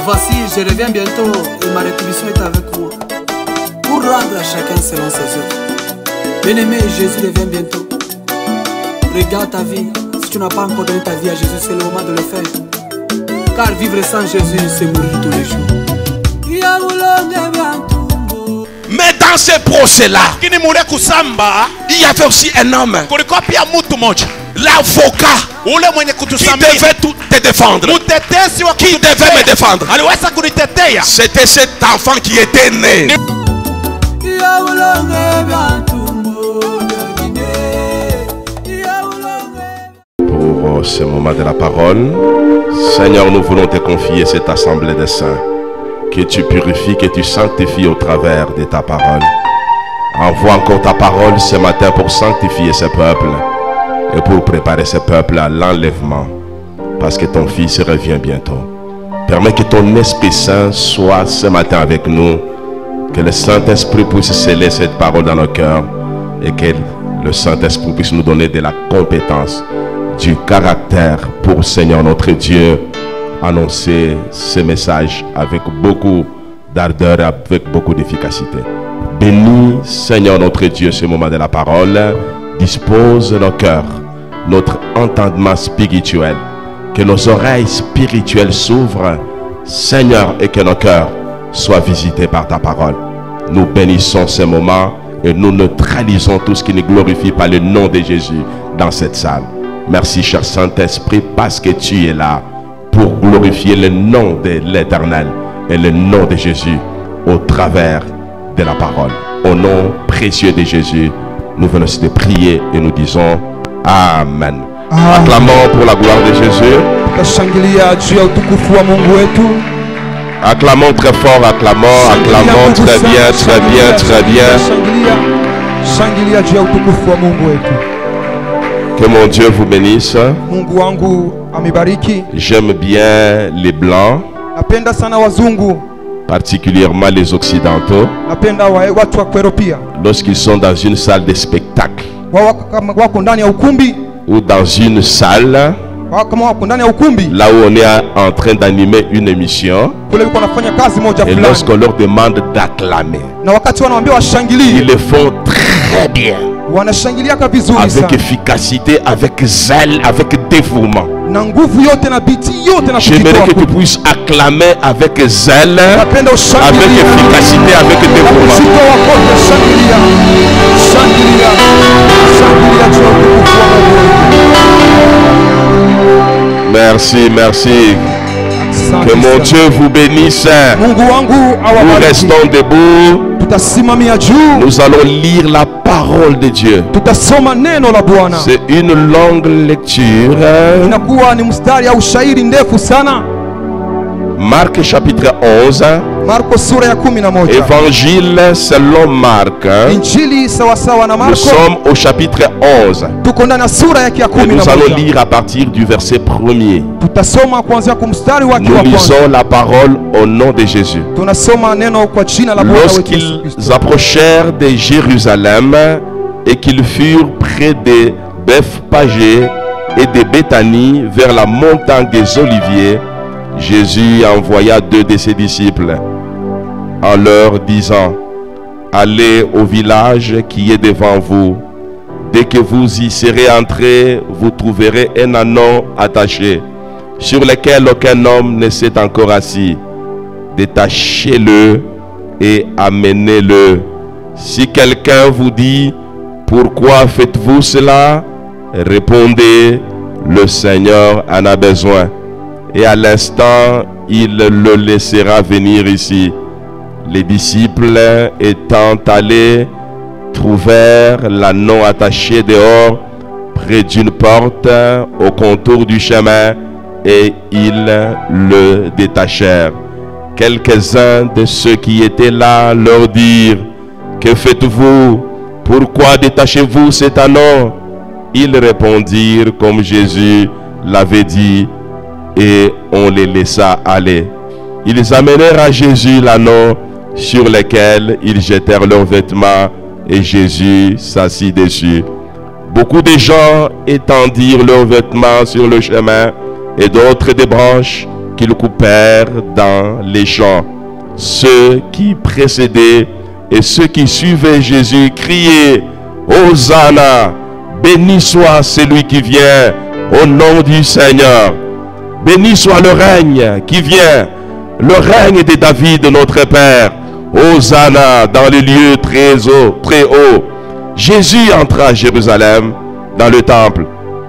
Voici, je reviens bientôt et ma rétribution est avec moi pour rendre à chacun selon ses œuvres. Bien-aimé, Jésus revient bientôt. Regarde ta vie. Si tu n'as pas encore donné ta vie à Jésus, c'est le moment de le faire. Car vivre sans Jésus, c'est mourir tous les jours. Mais dans ce procès-là, il y avait aussi un homme, l'avocat, qui devait te défendre. Qui devait me défendre? C'était cet enfant qui était né. Pour ce moment de la parole, Seigneur, nous voulons te confier cette assemblée des saints. Que tu purifies, que tu sanctifies au travers de ta parole. Envoie encore ta parole ce matin pour sanctifier ce peuple et pour préparer ce peuple à l'enlèvement, parce que ton Fils revient bientôt. Permets que ton Esprit Saint soit ce matin avec nous, que le Saint-Esprit puisse sceller cette parole dans nos cœurs et que le Saint-Esprit puisse nous donner de la compétence, du caractère pour, Seigneur notre Dieu, annoncer ce message avec beaucoup d'ardeur et avec beaucoup d'efficacité. Bénis, Seigneur notre Dieu, ce moment de la parole. Dispose nos cœurs, notre entendement spirituel, que nos oreilles spirituelles s'ouvrent, Seigneur, et que nos cœurs soient visités par ta parole. Nous bénissons ce moment et nous neutralisons tout ce qui ne glorifie pas le nom de Jésus dans cette salle. Merci, cher Saint-Esprit, parce que tu es là pour glorifier le nom de l'Éternel et le nom de Jésus au travers de la parole. Au nom précieux de Jésus, nous venons de prier et nous disons Amen. Acclamons pour la gloire de Jésus. Acclamons très fort, acclamons très bien, très bien, très bien. Que mon Dieu vous bénisse. J'aime bien les blancs, particulièrement les occidentaux, lorsqu'ils sont dans une salle de spectacle ou dans une salle là où on est en train d'animer une émission, et lorsqu'on leur demande d'acclamer, ils le font très bien, avec efficacité, avec zèle, avec dévouement. J'aimerais que tu puisses acclamer avec zèle, avec efficacité, avec dévouement. Merci, merci. Que mon Dieu vous bénisse. Nous restons debout. Nous allons lire la parole de Dieu. C'est une longue lecture. Marc chapitre 11. Évangile selon Marc. Nous sommes au chapitre 11. Et nous allons lire à partir du verset 1er. Nous lisons la parole au nom de Jésus. Lorsqu'ils approchèrent de Jérusalem et qu'ils furent près de Bethphagée et de Béthanie vers la montagne des Oliviers, Jésus envoya 2 de ses disciples en leur disant: allez au village qui est devant vous. Dès que vous y serez entrés, vous trouverez un ânon attaché, sur lequel aucun homme ne s'est encore assis. Détachez-le et amenez-le. Si quelqu'un vous dit: pourquoi faites-vous cela? Répondez: le Seigneur en a besoin. Et à l'instant, il le laissera venir ici. Les disciples étant allés, trouvèrent l'ânon attaché dehors, près d'une porte, au contour du chemin, et ils le détachèrent. Quelques-uns de ceux qui étaient là leur dirent: que faites-vous? Pourquoi détachez-vous cet ânon? Ils répondirent comme Jésus l'avait dit, et on les laissa aller. Ils amenèrent à Jésus l'ânon, sur lequel ils jetèrent leurs vêtements, et Jésus s'assit dessus. Beaucoup de gens étendirent leurs vêtements sur le chemin et d'autres des branches qu'ils coupèrent dans les champs. Ceux qui précédaient et ceux qui suivaient Jésus criaient « Hosanna, béni soit celui qui vient au nom du Seigneur. Béni soit le règne qui vient, le règne de David notre Père. Hosanna dans les lieux très haut. » Jésus entra à Jérusalem dans le temple.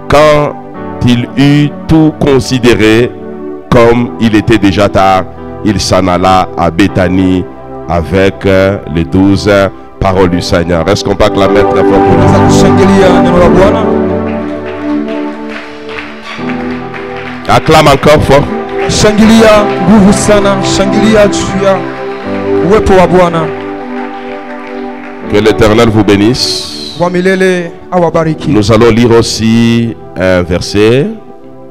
Quand il eut tout considéré, comme il était déjà tard, il s'en alla à Béthanie avec les 12 paroles du Seigneur. Est-ce qu'on peut acclamer très fort pour nous? Acclame encore fort. Shangilia nguvu sana, shangilia juu uwepo wa Bwana. Que l'Éternel vous bénisse. Wa milele awabariki. Nous allons lire aussi un verset.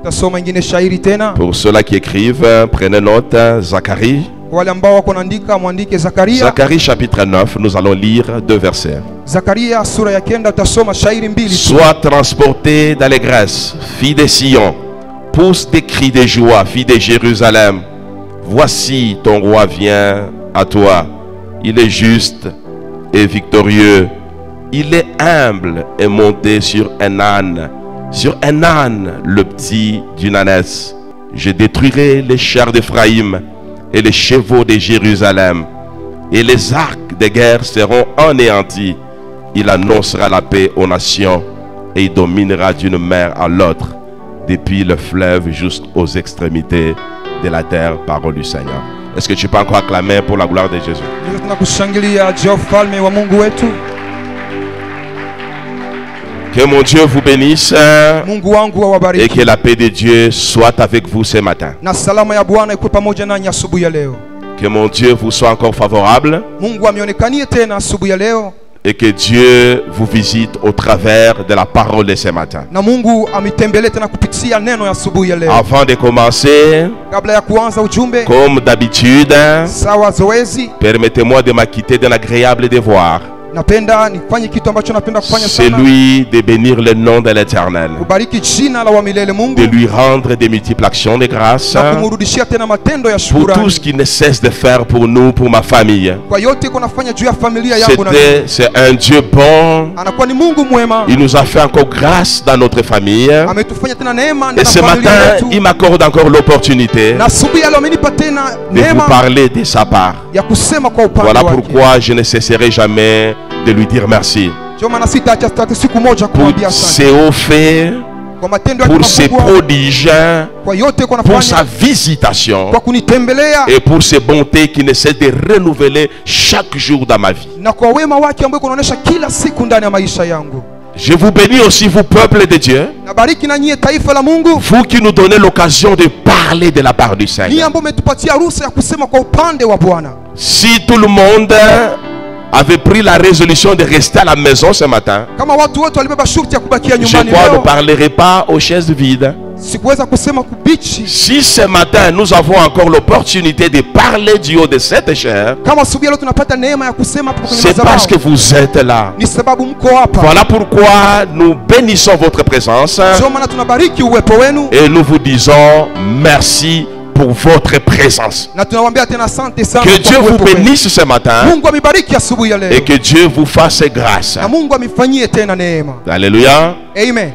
Tasoma ingine shairi tena. Pour ceux-là qui écrivent, prenez note. Zacharie. Wale ambao wako naandika muandike Zakaria. Zacharie chapitre 9, nous allons lire 2 versets. Zakaria sura ya 9 tasoma shairi mbili. Sois transporté d'allégresse, fille de Sion. Pousse des cris de joie, fille de Jérusalem. Voici ton roi vient à toi. Il est juste et victorieux. Il est humble et monté sur un âne. Sur un âne, le petit d'une ânesse. Je détruirai les chars d'Éphraïm et les chevaux de Jérusalem. Et les arcs de guerre seront anéantis. Il annoncera la paix aux nations et il dominera d'une mer à l'autre, depuis le fleuve jusqu'aux extrémités de la terre. Parole du Seigneur. Est-ce que tu peux encore acclamer pour la gloire de Jésus? Que mon Dieu vous bénisse et que la paix de Dieu soit avec vous ce matin. Que mon Dieu vous soit encore favorable et que Dieu vous visite au travers de la parole de ce matin. Avant de commencer, comme d'habitude, permettez-moi de m'acquitter d'un agréable devoir. C'est lui de bénir le nom de l'Éternel, de lui rendre des multiples actions de grâce pour tout ce qu'il ne cesse de faire pour nous, pour ma famille. C'est un Dieu bon. Il nous a fait encore grâce dans notre famille. Et ce matin, il m'accorde encore l'opportunité de vous parler de sa part. Voilà pourquoi je ne cesserai jamais de lui dire merci pour ses hauts faits, pour ses prodiges, pour sa visitation et pour ses bontés qui ne cessent de renouveler chaque jour dans ma vie. Je vous bénis aussi, vous peuple de Dieu, vous qui nous donnez l'occasion de parler de la part du Seigneur. Si tout le monde avait pris la résolution de rester à la maison ce matin, je crois ne parlerai pas aux chaises vides. Si ce matin nous avons encore l'opportunité de parler du haut de cette chair, c'est parce que vous êtes là. Voilà pourquoi nous bénissons votre présence et nous vous disons merci pour votre présence. Que Dieu vous bénisse ce matin et que Dieu vous fasse grâce. Alléluia. Amen.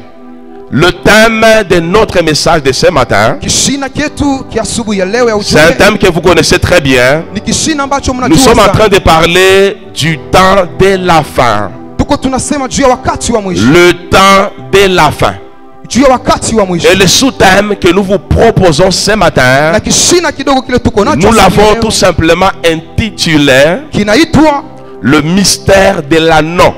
Le thème de notre message de ce matin, c'est un thème que vous connaissez très bien. Nous sommes en train de parler du temps de la fin. Le temps de la fin. Et le sous-thème que nous vous proposons ce matin, nous l'avons tout simplement intitulé le mystère de l'anneau.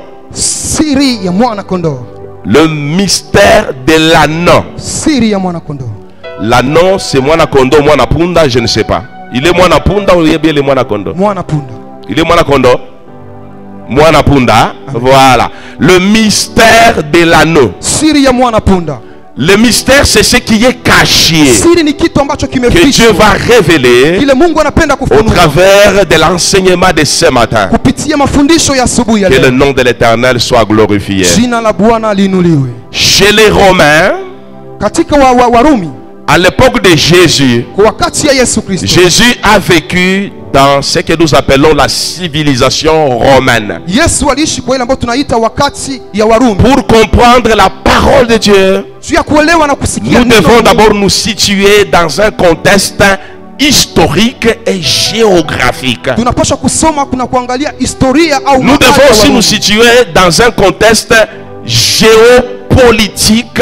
Le mystère de l'anneau. L'anneau, c'est Mwanakondo, Mwanapunda, je ne sais pas. Il est Mwanapunda ou il est bien le Mwanakondo? Il est Mwanakondo? Mwanapunda, voilà. Le mystère de l'anneau. Le mystère, c'est ce qui est caché, Siri ni kitu ambacho que Dieu kimefichwa. va révéler Kile Mungu anapenda au kufunua travers de l'enseignement de ce matin. kupitia mafundisho ya asubuhi ya Que le leo. nom de l'Éternel soit glorifié. Jina la Bwana liinuliwe. Chez les Romains, Katika Warumi, à l'époque de Jésus, kwa wakati ya Yesu Kristo, Jésus a vécu dans ce que nous appelons la civilisation romaine. Yesu aliishi kwa ile ambayo tunaita wakati ya Warumi. Pour comprendre la parole de Dieu, Juu ya kuelewa na kusikia nous neno devons la d'abord Mungu, nous situer dans un contexte historique et géographique. tunapaswa kusoma kuna kuangalia historia au Nous mahali devons ya aussi Warumi. nous situer dans un contexte géopolitique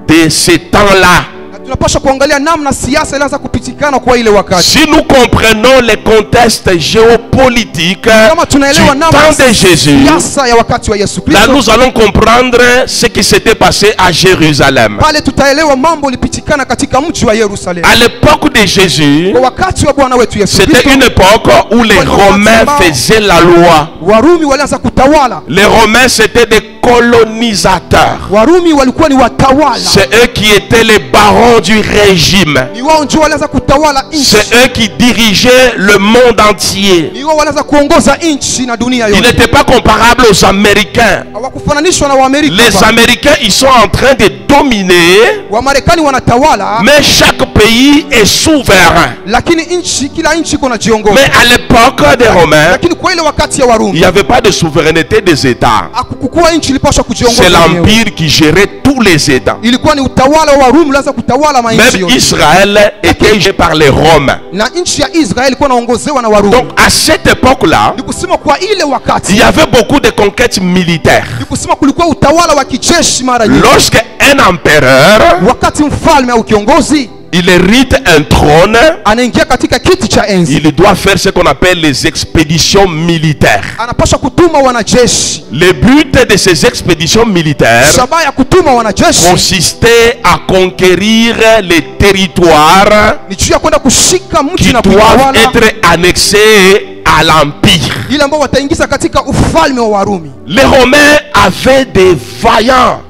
de ce temps-là. Na tunapaswa kuangalia namna siasa ilianza kupitikana kwa ile wakati. Si nous comprenons le contexte géopolitique Kama du tunaelewa namna temps de Jésus, siasa ya wakati wa Yesu là Kristo, nous allons comprendre ce qui s'était passé à Jérusalem. pale tutaelewa mambo lipitikana katika mji wa Yerusalemu. À l'époque de Jésus, Kwa wakati wa Bwana wetu Yesu c'était Kristo, une époque où les Romains faisaient la loi. Warumi walianza kutawala. Les Romains, c'était des colonisateurs. Warumi walikuwa ni watawala. C'est eux qui étaient les barons du régime. Ni wao ndio walianza kutawala nchi. C'est eux qui dirigeaient le monde entier. Ni wao walianza kuongoza nchi na dunia Ils yote. n'étaient pas comparables aux Américains. Hawakufananishwa na Waamerika. Les Américains, ils sont en train de dominer, Wamarekani wanatawala, mais chaque pays est souverain. lakini kila nchi iko na jiongoza. Mais à l'époque des Romains, Lakini kwa ile wakati ya il Warumi, n'y avait pas de souveraineté des États. hakukuwa nchi ilipaswa kujiongoza C'est yenyewe. l'empire qui gérait tous les États. Ilikuwa ni utawala wa Warumi ulianza kutawala manchi Même yote. Israël était géré par les Romains. Na nchi ya Israeli ilikuwa inaongozewa na Warumi. Donc à cette époque-là, Ni kusema kwa ile il wakati, y avait beaucoup de conquêtes militaires. ni kusema kulikuwa utawala wa kijeshi mara nyingi. Lorsque un empereur, Wakati mfalme au kiongozi il hérite un trône, anaingia katika kiti cha enzi, il doit faire ce qu'on appelle les expéditions militaires. anapaswa kutuma wanajeshi. Le but de ces expéditions militaires Shabaha ya kutuma wanajeshi consistait à conquérir les territoires ni juu ya kwenda kushika mji qui na doivent kuitawala, être annexés à l'empire. ile ambao wataingiza katika ufalme wa Warumi. Les Romains avaient des vaillants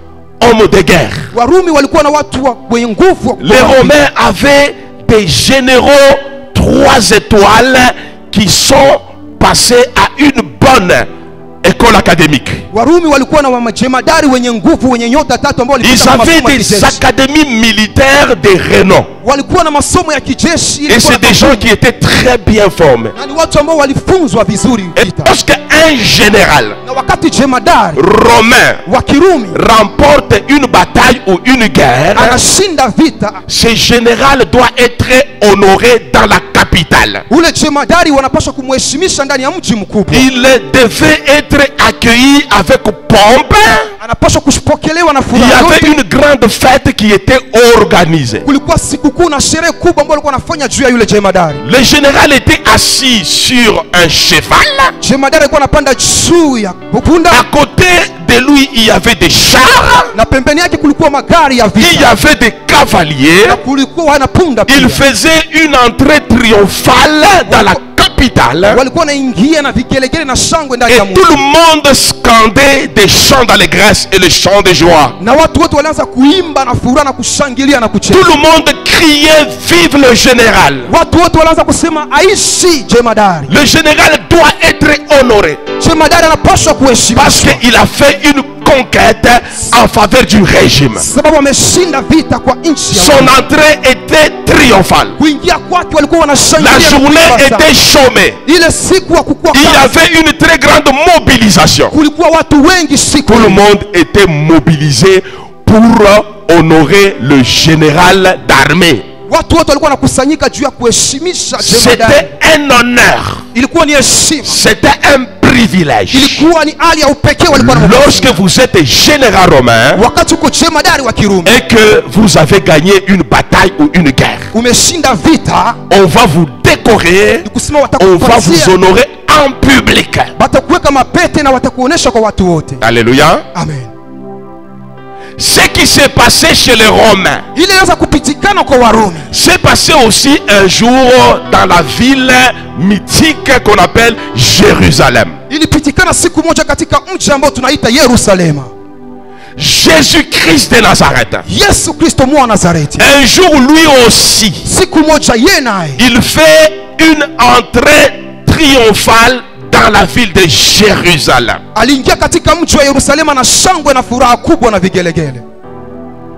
hommes de guerre. Warumi walikuwa na watu wenye nguvu wa Les kupigana. Romains avaient des généraux 3 étoiles qui sont passés à une bonne école académique. Warumi walikuwa na majemadari wenye nguvu wenye nyota tatu ambao Ils walipita avaient masomo ya des kijeshi. académies militaires de renom. Walikuwa na masomo ya kijeshi, Et c'est des gens qui étaient très bien formés. na ni watu ambao walifunzwa vizuri Et vita. lorsque un général Na wakati jemadari romain wa Kirumi remporte une bataille ou une guerre, anashinda vita, ce général doit être honoré dans la capitale. ule jemadari wanapaswa kumheshimisha ndani ya mji mkubwa. Il devait être accueilli avec pompe. Anapaswa kushpokelewa na Il y furaha avait yote. une grande fête qui était organisée. Kulikuwa sikukuu na sherehe kubwa ambayo walikuwa wanafanya juu ya yule jemadari. Le général était assis sur un cheval. Jemadari alikuwa anapanda juu ya punda, À côté de lui, il y avait des chars. na pembeni yake kulikuwa magari ya Il y vita, avait des cavaliers. na kulikuwa na punda pia. Il faisait une entrée triomphale dans la capitale. Walikuwa wanaingia na vigelegele na shangwe ndani Et ya tout mji, le monde scandait des chants d'allégresse et les chants de joie. na watu wote walianza kuimba na furaha na kushangilia na kucheza. Tout le monde criait vive le général. Watu wote walianza kusema aishi jemadari. Le général doit être honoré Jemadari anapaswa parce kuheshimishwa qu'il a fait une conquête en faveur du régime. sababu ameshinda vita kwa nchi ya Son Mungu. entrée était triomphale. Kuingia kwake walikuwa La wanashangilia na journée kuimba sana. était chômée. Ile siku hakukuwa Il y kazi. avait une très grande mobilisation. Kulikuwa watu wengi siku Tout le ile. monde était mobilisé pour honorer le général d'armée. Watu wote walikuwa wanakusanyika juu ya kuheshimisha jemadari. C'était un honneur. Ilikuwa ni heshima, C'était un privilège. ilikuwa ni hali ya upekee walikuwa na Lorsque vous êtes général romain wakati uko jemadari wa Kirumi et que vous avez gagné une bataille ou une guerre, umeshinda vita, on va vous décorer, ni kusema on va vous watakupatia, honorer en public. watakuweka mapete na watakuonesha kwa watu wote. Alléluia. Amen. Ce qui s'est passé chez les Romains Ile inaweza kupitikana kwa Warumi, s'est passé aussi un jour dans la ville mythique qu'on appelle Jérusalem. ilipitikana siku moja katika mji ambao tunaita Yerusalema. Jésus-Christ de Nazareth. Yesu Kristo mwa Nazareti. Un jour, lui aussi, Siku moja yeye naye il fait une entrée triomphale dans la ville de Jérusalem. aliingia katika mji wa Yerusalema na shangwe na furaha kubwa na vigelegele.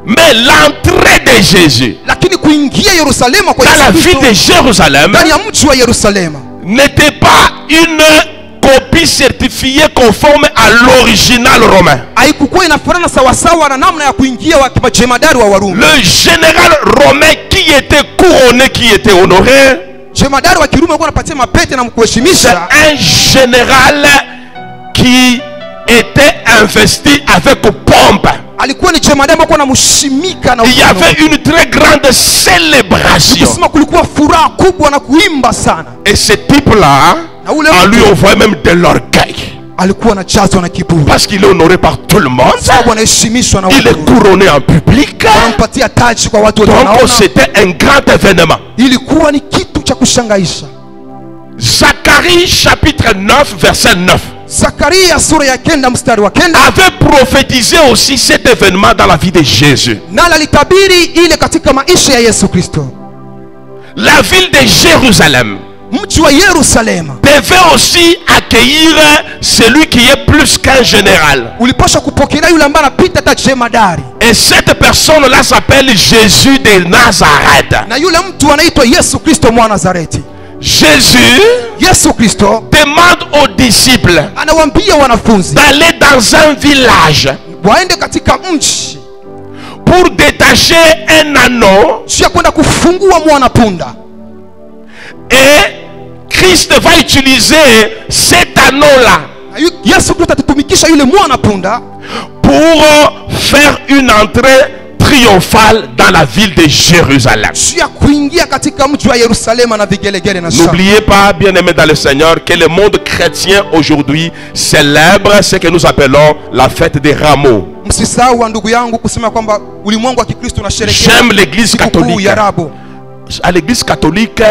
Mais l'entrée de Jésus Lakini kuingia Yerusalema kwa dans la Yesu ville de Kristo Jérusalem ndani ya mji wa Yerusalema n'était pas une copie certifiée conforme à l'original romain. haikukuwa inafanana sawasawa na namna ya kuingia wa kimajemadari wa Warumi. Le général romain qui était couronné, qui était honoré, Jemadari wa Kirumi alikuwa anapatia mapete na c'est mkuheshimisha. un général qui était investi avec pompe. Alikuwa ni jemadari ambaye alikuwa anamshimika na Il y avait une très grande célébration. kusema kulikuwa furaha kubwa na kuimba sana. Et ce type-là, Na ule en lui, mtu on voit même de l'orgueil. alikuwa anajazwa na kiburi. Parce qu'il est honoré par tout le monde. Sababu anaheshimishwa na Il est watu. couronné en public. Anampatia taji kwa watu wote Donc wanaona. c'était un grand événement. Ilikuwa ni kitu cha kushangaisha. Zacharie chapitre 9 verset 9 Zakaria sura ya 9 mstari wa 9 avait prophétisé aussi cet événement dans la vie de Jésus. nala litabiri ile katika maisha ya Yesu Kristo. La ville de Jérusalem Mji wa Yerusalema devait aussi accueillir celui qui est plus qu'un général. ulipaswa kupokelea yule ambaye anapita hata jemadari. Et cette personne-là s'appelle Jésus de Nazareth. Na yule mtu anaitwa Yesu Kristo mwa Nazareti. Jésus Yesu Kristo demande aux disciples anawaambia wanafunzi d'aller dans un village waende katika mji pour détacher un anneau, juu ya kwenda kufungua mwana punda. et Christ va utiliser cet anneau-là Na Yesu Kristo atatumikisha yule mwana punda pour faire une entrée triomphale dans la ville de Jérusalem. juu ya kuingia katika mji wa Yerusalema na vigelegele na shangwe. N'oubliez pas, bien-aimés dans le Seigneur, que le monde chrétien aujourd'hui célèbre ce que nous appelons la fête des rameaux. Msisahau wa ndugu yangu kusema kwamba ulimwengu wa Kikristo unasherehekea J'aime l'église sikukuu catholique. ya Rabo. À l'église catholique,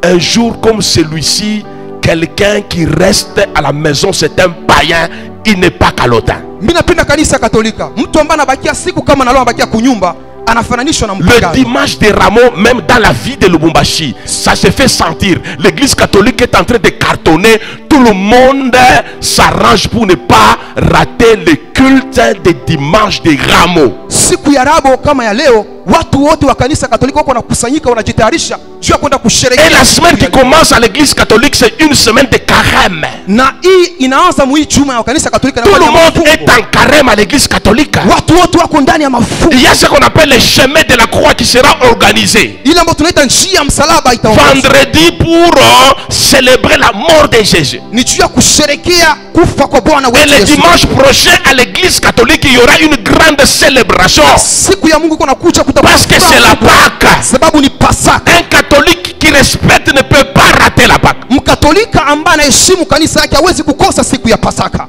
un jour comme celui-ci, quelqu'un qui reste à la maison, c'est un païen, il n'est pas calotin. Mimi napenda kanisa Katolika. Mtu ambaye anabakia siku kama na leo anabakia kunyumba anafananishwa na Le mpagani. dimanche des rameaux, même dans la vie de Lubumbashi, ça se fait sentir. L'église catholique est en train de cartonner. Tout le monde s'arrange pour ne pas rater le culte des dimanches des rameaux. Siku ya Rabo kama ya leo, watu wote wa kanisa Katolika wako wanakusanyika, wanajitayarisha juu ya kwenda kusherehekea. Et la semaine qui commence à l'église catholique, c'est une semaine de carême. Na hii inaanza mwii juma ya kanisa Katolika na Tout le kufanya monde mafungo. est en carême à l'église catholique. Watu wote wako ndani ya mafungo. Il y a ce qu'on appelle le chemin de la croix qui sera organisé Ile ambayo tunaita njia ya msalaba itaongozwa. vendredi pour célébrer la mort de Jésus. Ni juu ya kusherehekea kufa kwa Bwana Et wetu le Yesu. dimanche prochain à l'église catholique, il y aura une grande célébration. Siku ya Mungu iko nakuja kutakuwa Parce que c'est la Pâque. sababu ni Pasaka. Un catholique qui respecte ne peut pas rater la Pâque. Mkatolika ambaye anaheshimu kanisa yake hawezi kukosa siku ya Pasaka.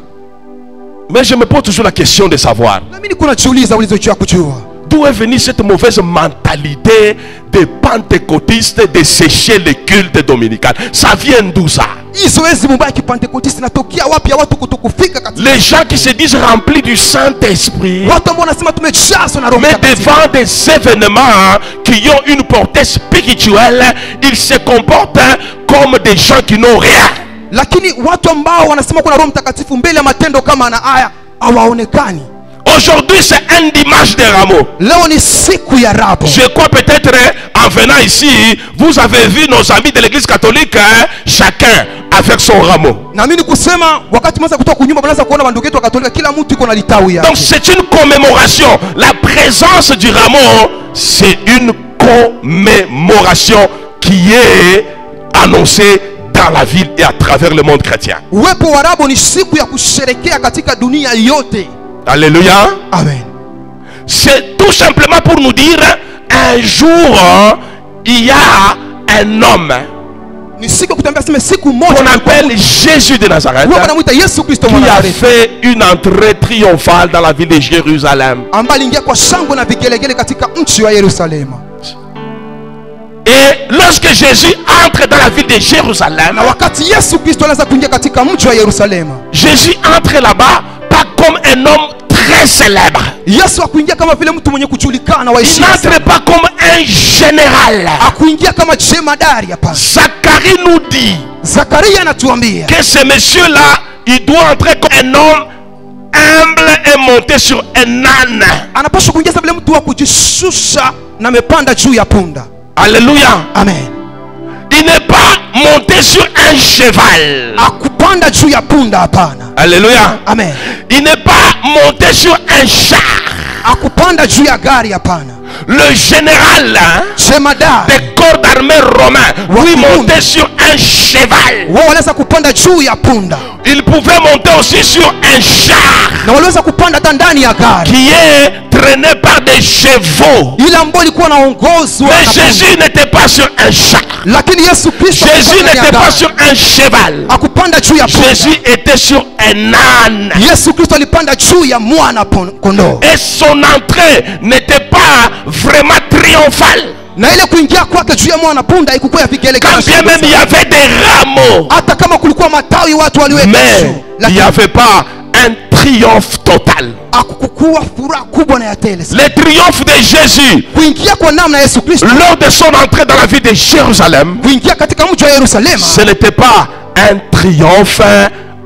Mais je me pose toujours la question de savoir Na mimi kuna jiuliza ulizochua kujua. d'où est venue cette mauvaise mentalité des pentecôtistes de sécher le culte dominical. Ça vient d'où ça? Hizo wezi mbaya kipentekotisti natokea wapi ya watu kutokufika katika. Les gens qui se disent remplis du Saint-Esprit, Watu ambao wanasema tumejazwa na Roho mais Mtakatifu. devant des événements qui ont une portée spirituelle, ils se comportent comme des gens qui n'ont rien. Lakini watu ambao wanasema kuna Roho Mtakatifu mbele ya matendo kama na haya hawaonekani. Aujourd'hui, c'est un dimanche de rameaux. Leo ni siku ya Rabo. Je crois peut-être en venant ici, vous avez vu nos amis de l'église catholique, chacun avec son rameau. Na mimi kusema wakati mwanza kutoka kunyumba mnaanza kuona bandugu wetu wa Katolika kila mtu iko na litawi yake. Donc c'est une commémoration. La présence du rameau, c'est une commémoration qui est annoncée dans la ville et à travers le monde chrétien. Uwepo wa Rabo ni siku ya kusherekea katika dunia yote. Alléluia. Amen. C'est tout simplement pour nous dire, un jour, il y a un homme Ni siku ya kutambia sema siku moja qu'on appelle Jésus de Nazareth, Mungu anamuita Yesu Kristo mwana qui a Nazareti fait une entrée triomphale dans la ville de Jérusalem. ambaye aliingia kwa shangwe na vigelegele katika mji wa Yerusalema. Et lorsque Jésus entre dans la ville de Jérusalem, Na wakati Yesu Kristo anaanza kuingia katika mji wa Yerusalema, Jésus entre là-bas pas comme un homme très célèbre. Yesu akuingia kama vile mtu mwenye kujulikana wa Il heshima. n'entre pas comme un général. Akuingia kama jemadari hapa. Zacharie nous dit Zakaria anatuambia que ce monsieur-là, il doit entrer comme un homme humble et monter sur un âne. anapaswa kuingia vile mtu wa kujishusha na amepanda juu ya punda. Alléluia. Amen. Il n'est pas monté sur un cheval. Akupanda juu ya punda hapana. Alléluia. Amen. Il n'est pas monté sur un char. Akupanda juu ya gari hapana. Le général Jemadari des corps d'armée romains, lui, montait sur un cheval. wao waliweza kupanda juu ya punda. Il pouvait monter aussi sur un char Na waliweza kupanda hata ndani ya gari. qui est traîné par des chevaux. Ile ambayo ilikuwa inaongozwa Mais na punda. Jésus n'était pas sur un char. Lakini Yesu Kristo Jésus n'était pas sur un cheval. akupanda juu ya punda. Jésus était sur un âne. Yesu Kristo alipanda juu ya mwana kondoo. Et son entrée n'était pas vraiment triomphale. Na ile kuingia kwake juu ya mwana punda haikuwa ya vigelegele. Quand bien même il y avait des rameaux, Hata kama kulikuwa matawi watu waliweka mais juu. il n'y avait pas un triomphe total. Akukukua furaha kubwa na ya tele. Le triomphe de Jésus Kuingia kwa namna ya Yesu Kristo, lors de son entrée dans la ville de Jérusalem, kuingia katika mji wa Yerusalemu, ce n'était pas un triomphe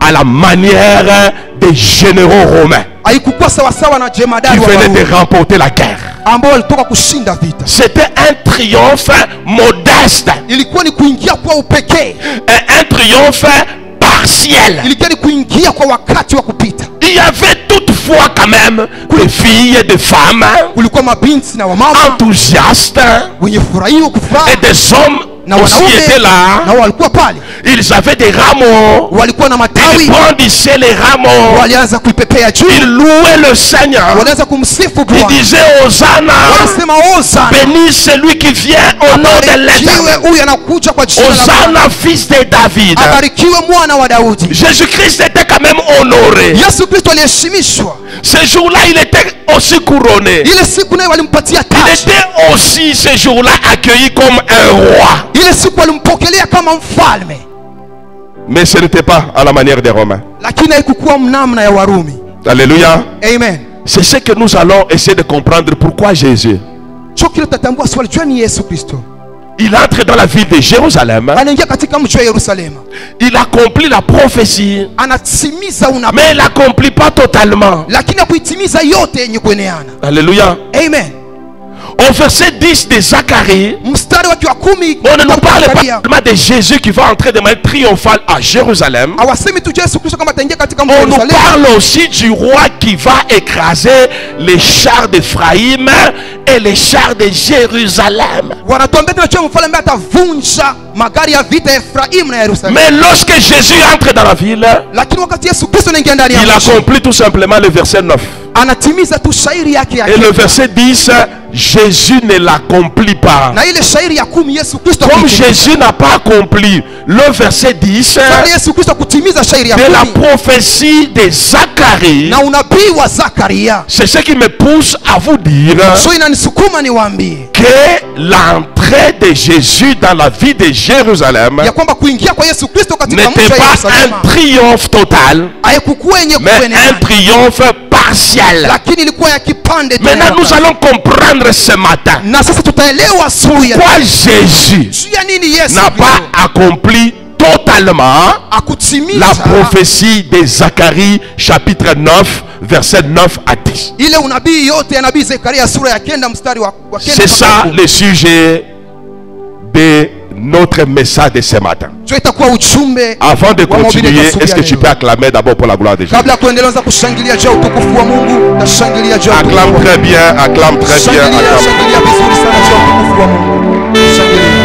à la manière des généraux romains haikukuwa sawa sawa na qui jemadari wa venaient de Warumi remporter la guerre. ambao walitoka kushinda vita. C'était un triomphe modeste, Ilikuwa ni kuingia kwa upekee, un triomphe partiel. ilikuwa ni kuingia kwa wakati wa kupita. Il y avait toutefois quand même des filles et des femmes Kulikuwa mabinti na wamama enthousiastes wenye furahio kufaa et des hommes na aussi étaient wanaume na là. walikuwa pale, Ils avaient des rameaux. walikuwa na Ils matawi, brandissaient les rameaux. walianza kuipepea juu, Ils louaient le Seigneur. walianza kumsifu Ils Bwana, disaient Hosanna, wanasema Hosana, béni celui qui vient au nom de abarikiwe l'Éternel. huyu anakuja kwa jina la Bwana, Hosanna, fils de David. abarikiwe mwana wa Daudi. Jésus-Christ était quand même honoré. Yesu Kristo aliheshimishwa. Ce jour-là, il était aussi couronné. Ile siku naye walimpatia Il taji. était aussi ce jour-là accueilli comme un roi. Ile siku walimpokelea kama mfalme, Mais ce n'était pas à la manière des Romains. lakini haikukuwa mnamna ya Warumi. Alléluia. Amen. C'est ce que nous allons essayer de comprendre. Pourquoi Jésus, Cho kile tutatambua swali jua ni Yesu Kristo. il entre dans la ville de Jérusalem. Anaingia katika mji wa Yerusalemu. Il accomplit la prophétie. Anatimiza unabii, Mais il n'accomplit pas totalement. lakini hakuitimiza yote yenye kueneana. Alléluia. Amen. Au verset 10 de Zacharie, Mstari wake wa 10 on ne nous parle pas Zakaria, seulement de Jésus qui va entrer de manière triomphale à Jérusalem. hawasemi tu Yesu Kristo kama ataingia katika mji wa On nous Yerusalemu, parle aussi du roi qui va écraser les chars d'Ephraïm et les chars de Jérusalem. wanatuambia tena jua mfalme ambaye atavunja magari ya vita ya Efraimu na Yerusalemu. Mais lorsque Jésus entre dans la ville, Lakini wakati Yesu Kristo anaingia ndani ya il mji, accomplit tout simplement le verset 9. anatimiza tu shairi yake ya Et le kwanza. verset 10, Jésus ne l'accomplit pas. Na ile shairi ya 10 Yesu Kristo Comme hakuitimiza. Jésus n'a pas accompli le verset 10 Kwani Yesu Kristo kutimiza shairi ya de la 10 prophétie de Zacharie, na unabii wa Zakaria, c'est ce qui me pousse à vous dire so inanisukuma niwaambie que l'entrée de Jésus dans la vie de Jérusalem ya kwamba kuingia kwa Yesu Kristo katika mji n'était wa pas Yerusalemu un triomphe total, haikukuwa yenye mais un kuenea, triomphe partiel. lakini ilikuwa ya kipande tu. Maintenant, nous allons comprendre ce matin Na sasa tutaelewa asubuhi ya pourquoi Jésus juu ya nini Yesu n'a pas Kristo accompli totalement akutimiza la prophétie de Zacharie chapitre 9 verset 9 à 10. ile unabii yote ya nabii Zekaria sura ya 9 mstari wa 9. C'est ça le sujet de notre message de ce matin. Jo itakuwa ujumbe. Avant de wa mahubiri continuer, ya asubuhi est-ce ya que tu leo. peux acclamer d'abord pour la gloire de Jésus? Kabla ya kuendelea kushangilia juu ya utukufu wa Mungu, tashangilia juu ya utukufu wa Acclame Mungu. très bien, acclame très bien, Shangilia, acclame. shangilia vizuri sana juu ya utukufu wa Mungu. Shangilia.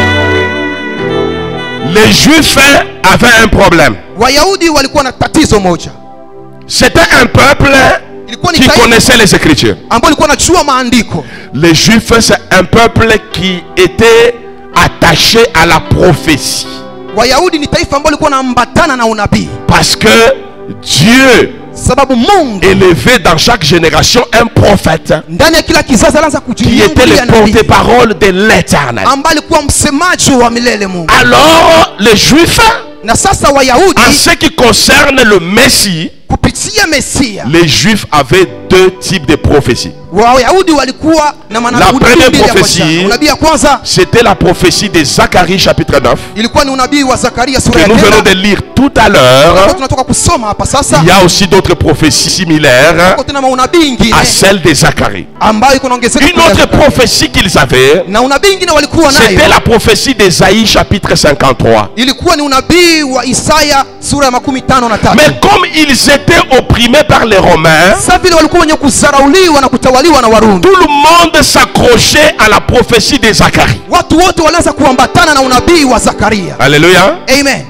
Les Juifs avaient un problème. Wayahudi walikuwa na tatizo moja. C'était un peuple Ilikuwa ni qui taifa connaissait les Écritures. ambao ilikuwa najua maandiko. Les Juifs, c'est un peuple qui était attaché à la prophétie. Wayahudi ni taifa ambalo lilikuwa naambatana na unabii. Parce que Dieu Sababu Mungu élevait dans chaque génération un prophète ndani ya kila kizazi anaanza qui était kujiungulia le nabii porte-parole de l'Éternel. ambaye alikuwa msemaji wa milele Mungu. Alors, les Juifs, Na sasa Wayahudi en ce qui concerne le Messie, kupitia kupitia Mesia. Les Juifs avaient deux types de prophéties. Wayahudi walikuwa na La première prophétie, unabii ya kwanza c'était la prophétie de Zacharie chapitre 9, ilikuwa ni unabii wa Zakaria sura que ya nous venons de 9. lire tout à l'heure. Tunatoka kusoma hapa sasa. Il y a aussi d'autres prophéties similaires Kuna maunabii ingine à celle de Zacharie. ambayo iko naongezeka. Une autre prophétie qu'ils avaient, na unabii ingine walikuwa nayo, c'était la prophétie d'Ésaïe chapitre 53. ilikuwa ni unabii wa Isaya sura ya 53. Mais comme ils étaient opprimés par les Romains, sasa vile walikuwa wenye kuzarauliwa na kutawaliwa na Warumi, tout le monde s'accrochait à la prophétie de Zacharie. watu wote walianza kuambatana na unabii wa Zakaria. Alléluia. Amen.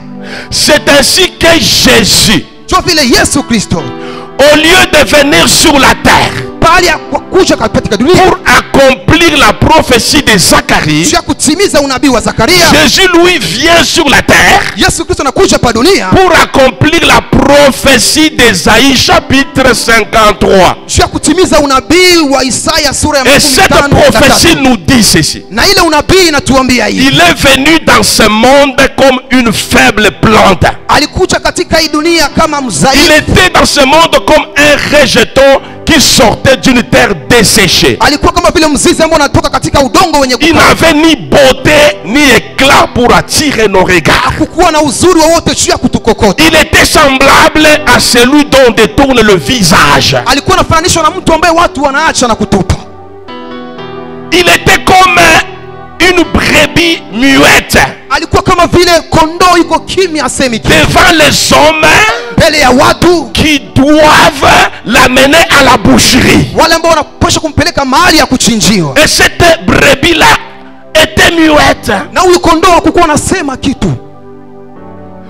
C'est ainsi que Jésus, Jo vile Yesu Kristo au lieu de venir sur la terre bali kuja katika dunia pour accomplir la prophétie de Zacharie, ya kutimiza unabii wa Zakaria, Jésus lui vient sur la terre Yesu Kristo anakuja pa dunia pour accomplir la prophétie d'Ésaïe chapitre 53. ya kutimiza unabii wa Isaya sura ya Et cette 53. prophétie nous dit ceci. Na ile unabii inatuambia hivi, Il est venu dans ce monde comme une faible plante. alikuja katika hii dunia kama Il mzaifu, était dans ce monde comme un rejeton qui sortait d'une terre desséchée. alikuwa kama vile mzizi ambao unatoka katika udongo wenye Il n'avait ni beauté ni éclat pour attirer nos regards. kukuwa na uzuri wowote juu ya kutukokota. Il était semblable à celui dont on détourne le visage. Alikuwa anafananishwa na mtu ambaye watu wanaacha na kutupa. Il était comme une brebis muette Alikuwa kama vile kondoo iko kimya, asemi kitu devant les hommes mbele ya watu qui doivent l'amener à la boucherie. wale ambao wanapaswa kumpeleka mahali ya kuchinjiwa. Et cette brebis-là était muette. Na huyu kondoo hakukuwa anasema kitu.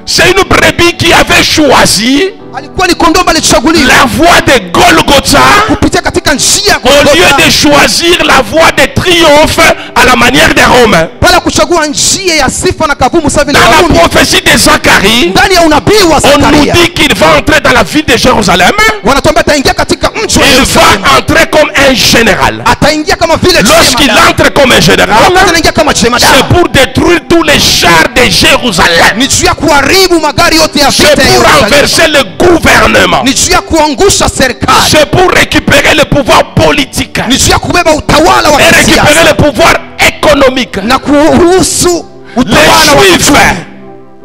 C'est une brebis qui avait choisi Alikuwa ni kondoo ambaye alichaguliwa la voie de Golgotha kupitia katika njia ya au lieu Golgotha, de choisir la voie de triomphe à la manière des Romains. pala kuchagua njia ya sifa na kavumu sawa vile Dans la Warumi. prophétie de Zacharie, Ndani ya unabii wa on nous Zakaria dit qu'il va entrer dans la ville de Jérusalem. wanatuambia ataingia katika mji wa Il Yerusalemu. va entrer comme un général. Ataingia kama vile Lorsqu'il jemadari. entre comme un général, Wakati anaingia kama jemadari, c'est pour détruire tous les chars de Jérusalem. ni juu ya kuharibu magari yote ya C'est vita ya pour Yerusalemu. renverser le gouvernement. Ni juu ya kuangusha serikali. C'est pour récupérer le pouvoir politique Ni juu ya kubeba utawala wa et récupérer kisiasa le pouvoir économique. na kuruhusu utawala wa kiuchumi.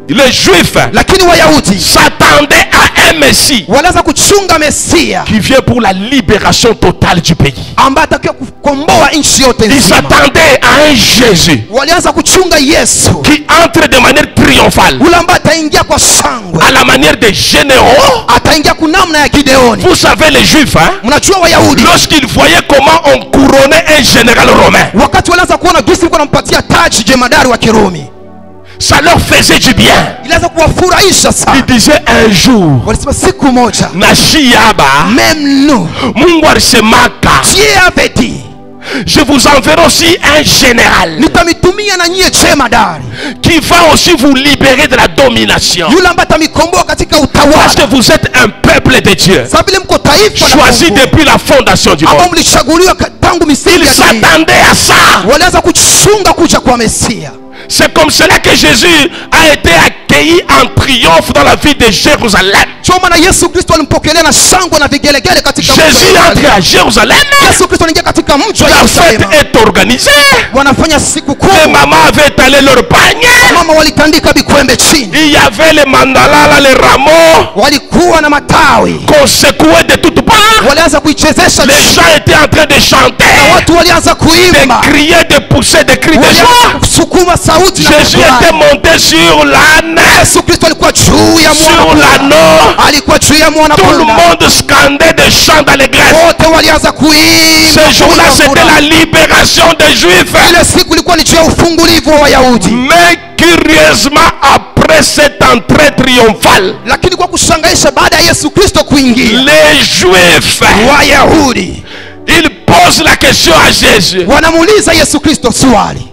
Les Juifs Lakini Wayahudi s'attendaient à un Messie walianza kuchunga Mesia qui vient pour la libération totale du pays. ambaye atakiwa kukomboa nchi yote Ils nzima. s'attendaient à un Jésus Walianza kuchunga Yesu qui entre de manière triomphale ule ambaye ataingia kwa shangwe, à la manière des généraux. ataingia kunamna ya Gideoni. Vous savez, les Juifs, hein, Mnajua Wayahudi lorsqu'ils voyaient comment on couronnait un général romain, wakati walianza kuona jinsi walikuwa wanampatia taji jemadari wa Kirumi, ça leur faisait du bien. ilianza kuwafurahisha Ils sana. disaient un jour, Walisema siku moja, Nashiaba, même nous, Mungu alisemaka, Dieu avait dit, je vous enverrai aussi un général nitamitumia na nyie jemadari qui va aussi vous libérer de la domination. yule ambaye atamikomboa katika Parce utawala. que vous êtes un peuple de Dieu, Sababu vile mko taifa la choisi Mungu depuis la fondation du ambao monde. mlichaguliwa tangu misingi Ils ya dunia. s'attendaient à ça. Walianza kuchunga kuja kwa Mesia. C'est comme cela que Jésus a été accueilli en triomphe dans la ville de Jérusalem. Ndio maana Yesu Kristo alimpokelea na shangwe na vigelegele katika mji wa Jésus Yerusalemu. entre à Jérusalem. Yesu Kristo anaingia katika mji wa La fête Yerusalemu. est organisée. Wanafanya siku kuu. Les mamans avaient étalé leur panier. Mama walitandika bikwembe chini. Il y avait les mandalala, les rameaux Walikuwa na matawi. qu'on secouait de toutes parts. Walianza kuichezesha Les chini. gens étaient en train de chanter, Watu walianza de kuimba. crier, de pousser des cris de Walianza joie. kusukuma sauti na Jésus était kufurahi. monté sur l'âne, Yesu Kristo alikuwa juu ya sur mwana. l'anneau. Alikuwa juu ya mwana. Tout le monde scandait des chants d'allégresse. Wote walianza kuimba. Ce jour-là, c'était la libération des Juifs. Ile siku ilikuwa ni juu ya ufungulivu wa Wayahudi. Mais curieusement, après cette entrée triomphale, Lakini kwa kushangaisha, baada ya Yesu Kristo kuingia, les Juifs, Wayahudi ils posent la question à Jésus. wanamuuliza Yesu Kristo swali,